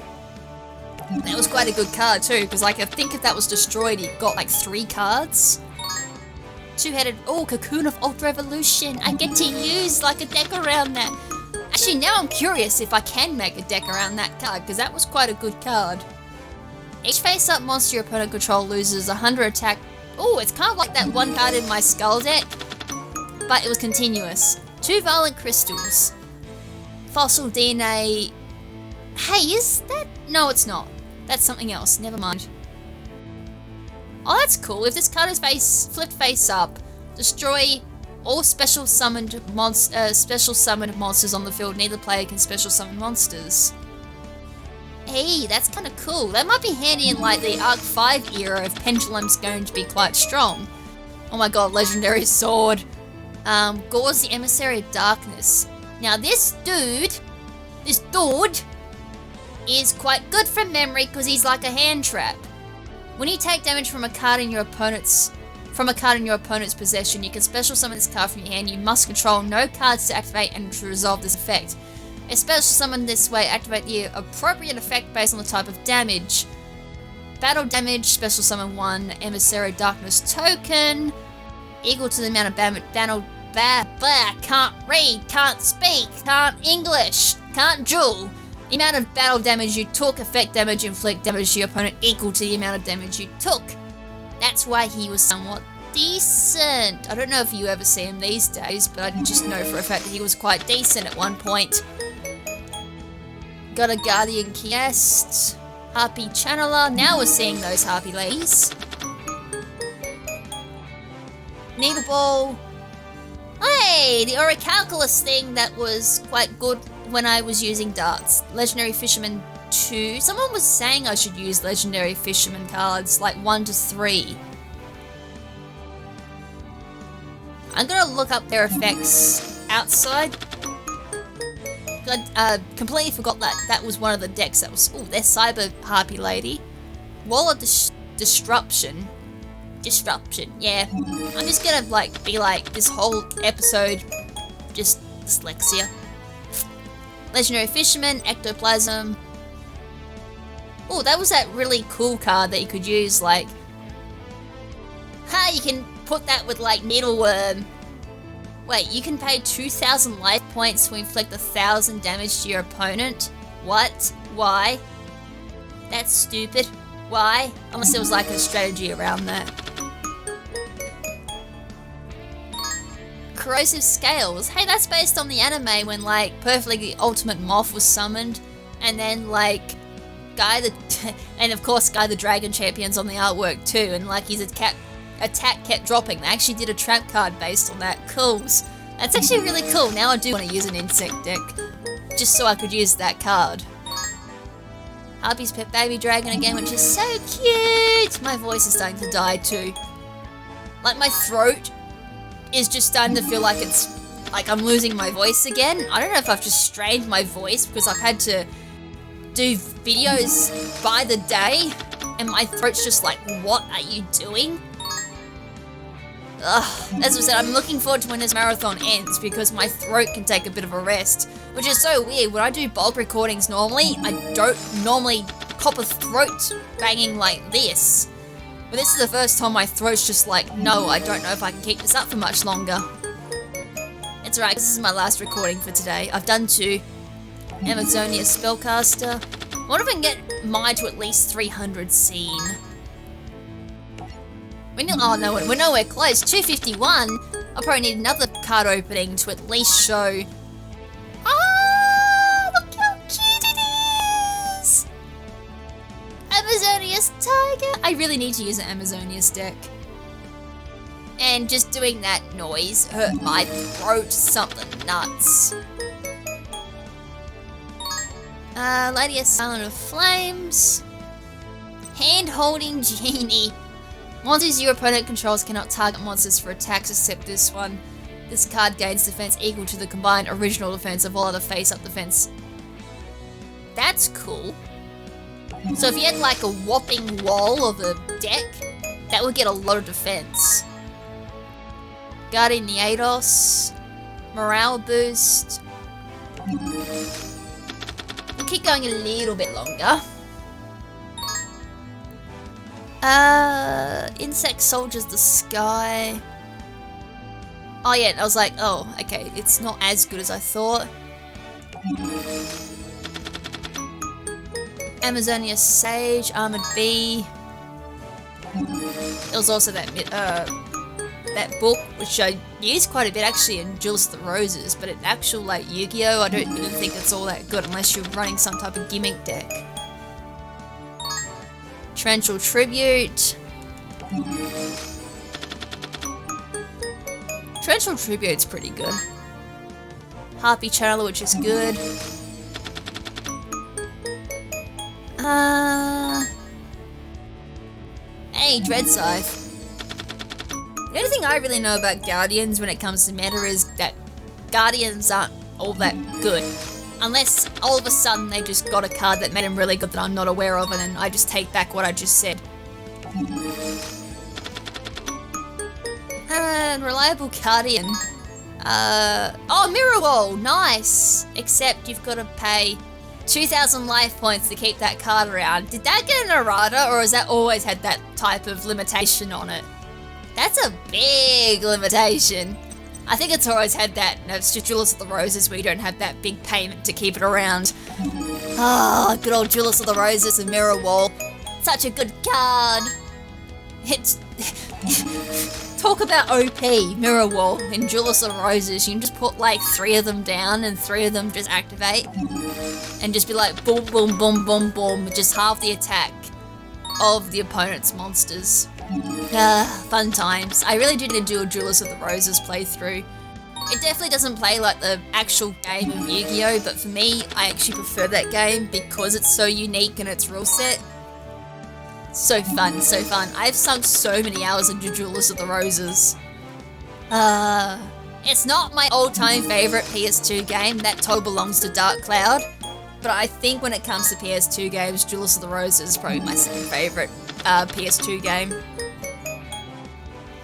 That was quite a good card too, because like I think if that was destroyed, it got like 3 cards. Two-headed, oh, Cocoon of Ultra Evolution. I get to use like a deck around that. Actually, now I'm curious if I can make a deck around that card, because that was quite a good card. Each face-up monster your opponent control loses 100 attack. Oh, it's kind of like that one card in my Skull deck, but it was continuous. 2 Violent Crystals. Fossil DNA. Hey, is that? No, it's not. That's something else. Never mind. Oh, that's cool. If this card is flipped face up, destroy all special summoned monsters on the field. Neither player can special summon monsters. Hey, that's kind of cool. That might be handy in like the Arc 5 era if Pendulum's going to be quite strong. Oh my god, Legendary Sword. Gauze the Emissary of Darkness. Now this dude is quite good from memory because he's like a hand trap. When you take damage from a card in your opponent's possession, you can special summon this card from your hand. You must control no cards to activate and to resolve this effect. A special summon this way, activate the appropriate effect based on the type of damage. Battle damage, special summon 1 Emissary of Darkness token, equal to the amount of can't read, can't speak, can't English, can't duel. The amount of battle damage you took, effect damage, inflict damage to your opponent equal to the amount of damage you took. That's why he was somewhat decent. I don't know if you ever see him these days, but I just know for a fact that he was quite decent at one point. Got a Guardian Kiest, Harpy Channeler. Now we're seeing those Harpy ladies. Needle Ball. Hey, the Orichalcus thing that was quite good when I was using darts. Legendary Fisherman 2. Someone was saying I should use Legendary Fisherman cards, like 1 to 3. I'm gonna look up their effects outside. I completely forgot that was one of the decks that was... Oh, they're Cyber Harpy Lady. Wall of Disruption. Disruption, yeah. I'm just gonna be like this whole episode just dyslexia. Legendary Fisherman, Ectoplasm. Oh, that was that really cool card that you could use, like... you can put that with, like, Needleworm. Wait, you can pay 2,000 life points to inflict 1,000 damage to your opponent? What? Why? That's stupid. Why? Unless there was like a strategy around that. Corrosive Scales. Hey, that's based on the anime when like Perfectly the Ultimate Moth was summoned, and then like and of course Guy the Dragon Champion's on the artwork too, and like his attack kept dropping. They actually did a trap card based on that. Cool. That's actually really cool. Now I do want to use an insect deck, just so I could use that card. Harpy's Pet Baby Dragon again, which is so cute! My voice is starting to die too. Like my throat is just starting to feel like it's like I'm losing my voice again. I don't know if I've just strained my voice because I've had to do videos by the day and my throat's just like, what are you doing? Ugh, as I said, I'm looking forward to when this marathon ends because my throat can take a bit of a rest, which is so weird. When I do bulk recordings normally, I don't normally cop a throat banging like this. But this is the first time my throat's just like, no, I don't know if I can keep this up for much longer. It's alright, this is my last recording for today. I've done 2. Amazonia's Spellcaster. I wonder if I can get mine to at least 300 seen. Oh no, we're nowhere close. 251. I'll probably need another card opening to at least show. Ah, look how cute it is! Amazonia's Tiger. I really need to use an Amazonia's deck. And just doing that noise hurt my throat something nuts. Lady of Silent of Flames. Hand-holding Genie. Monsters your opponent controls cannot target monsters for attacks except this one. This card gains defense equal to the combined original defense of all other face-up defense. That's cool. So if you had like a whopping wall of a deck, that would get a lot of defense. Guardian Neatos. Morale boost. We'll keep going a little bit longer. Insect Soldiers the Sky. Oh yeah, I was like, oh, okay, it's not as good as I thought. Amazonia Sage, Armored Bee. There was also that book, which I used quite a bit actually in Duelist the Roses, but in actual like Yu-Gi-Oh! I don't even think it's all that good unless you're running some type of gimmick deck. Torrential Tribute. Torrential Tribute's pretty good. Harpy Channeler, which is good. Hey, Dread Scythe. The only thing I really know about Guardians when it comes to meta is that Guardians aren't all that good. Unless all of a sudden they just got a card that made them really good that I'm not aware of, and then I just take back what I just said. Reliable Guardian. Oh, Mirror Wall! Nice! Except you've got to pay 2,000 life points to keep that card around. Did that get an errata, or has that always had that type of limitation on it? That's a big limitation. I think it's always had that. No, it's just Duelist of the Roses where you don't have that big payment to keep it around. Ah, good old Duelist of the Roses and Mirror Wall. Such a good card. It's... Talk about OP, Mirror Wall in Duelist of the Roses. You can just put like 3 of them down and 3 of them just activate. And just be like boom, boom, boom, boom, boom. Just half the attack of the opponent's monsters. Fun times. I really did do a Duelist of the Roses playthrough. It definitely doesn't play like the actual game of Yu-Gi-Oh! But for me, I actually prefer that game because it's so unique in its rule set. So fun, so fun. I've sunk so many hours into Duelist of the Roses. It's not my all-time favourite PS2 game. That total belongs to Dark Cloud. But I think when it comes to PS2 games, Duelist of the Roses is probably my second favourite PS2 game.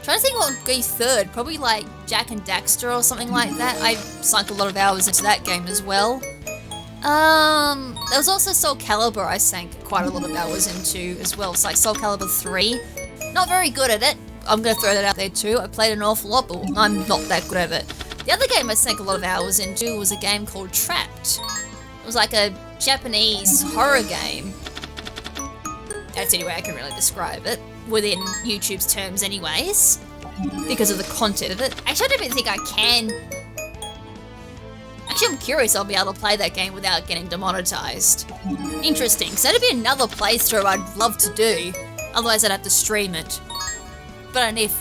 Trying to think what would be third. Probably like Jak and Daxter or something like that. I sunk a lot of hours into that game as well. There was also Soul Calibur I sank quite a lot of hours into as well. It's like Soul Calibur 3. Not very good at it. I'm going to throw that out there too. I played an awful lot, but I'm not that good at it. The other game I sank a lot of hours into was a game called Trapped. It was like a Japanese horror game. That's the only way I can really describe it, within YouTube's terms anyways, because of the content of it. Actually, I don't even think I can. Actually, I'm curious I'll be able to play that game without getting demonetized. Interesting, so that'd be another playthrough I'd love to do, otherwise I'd have to stream it. But I need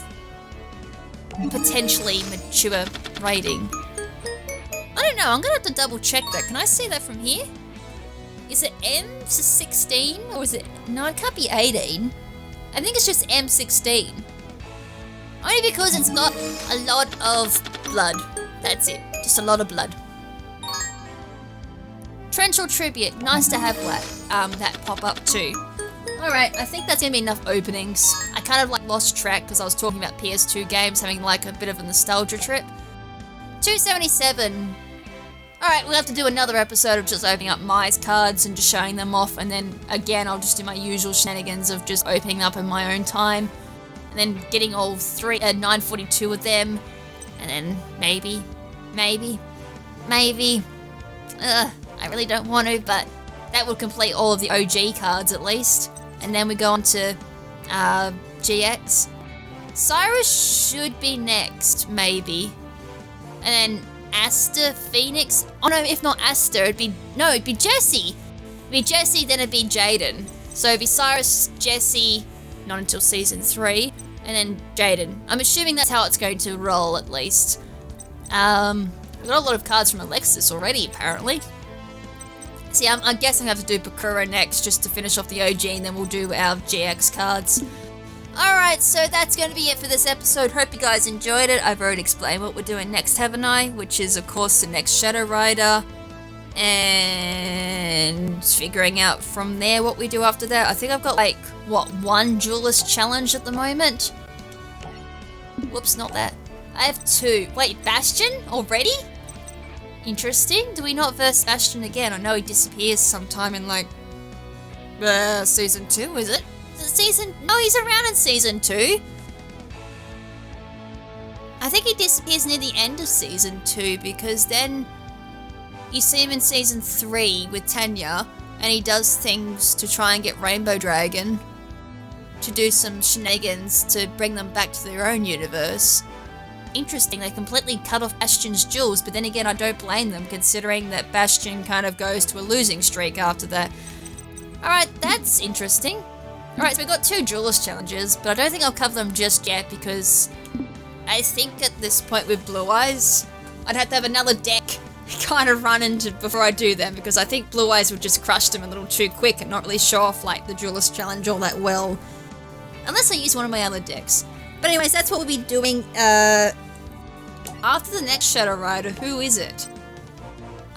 potentially mature rating. I don't know, I'm gonna have to double check that. Can I see that from here? Is it M16 or is it, no, it can't be 18. I think it's just M16. Only because it's got a lot of blood. That's it, just a lot of blood. Torrential Tribute, nice to have that pop up too. Alright, I think that's gonna be enough openings. I kind of lost track because I was talking about PS2 games having a bit of a nostalgia trip. 277. Alright, we'll have to do another episode of just opening up Mai's cards and just showing them off, and then again I'll just do my usual shenanigans of just opening up in my own time, and then getting all 942 of them, and then maybe, I really don't want to, but that would complete all of the OG cards at least, and then we go on to GX. Cyrus should be next, maybe, and then Aster, Phoenix. Oh no, if not Aster, it'd be Jessie. It'd be Jessie, then it'd be Jaden. So it'd be Cyrus, Jessie, not until season 3, and then Jaden. I'm assuming that's how it's going to roll at least. We've got a lot of cards from Alexis already, apparently. See, I'm guessing I have to do Bakura next just to finish off the OG, and then we'll do our GX cards. Alright, so that's going to be it for this episode. Hope you guys enjoyed it. I've already explained what we're doing next, haven't I? Which is, of course, the next Shadow Rider. And figuring out from there what we do after that. I think I've got, one Duelist challenge at the moment? Whoops, not that. I have 2. Wait, Bastion? Already? Interesting. Do we not verse Bastion again? I know he disappears sometime in, season 2, is it? No, he's around in season 2. I think he disappears near the end of season 2, because then you see him in season 3 with Tanya, and he does things to try and get Rainbow Dragon to do some shenanigans to bring them back to their own universe. Interesting, they completely cut off Bastion's jewels, but then again I don't blame them, considering that Bastion kind of goes to a losing streak after that. Alright, that's interesting. Alright, so we've got 2 Duelist challenges, but I don't think I'll cover them just yet, because I think at this point with Blue Eyes, I'd have to have another deck kind of run into before I do them, because I think Blue Eyes would just crush them a little too quick and not really show off the Duelist challenge all that well. Unless I use one of my other decks. But anyways, that's what we'll be doing after the next Shadow Rider. Who is it?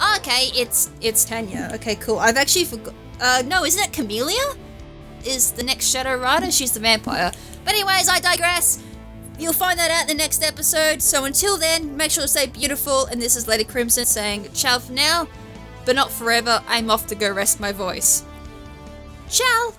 Oh, okay, it's Tanya. Okay, cool. I've actually forgot. No, isn't it Camellia? Is the next Shadow Rider? She's the vampire. But anyways, I digress. You'll find that out in the next episode. So until then, make sure to stay beautiful. And this is Lady KrimZen saying ciao for now, but not forever. I'm off to go rest my voice. Ciao!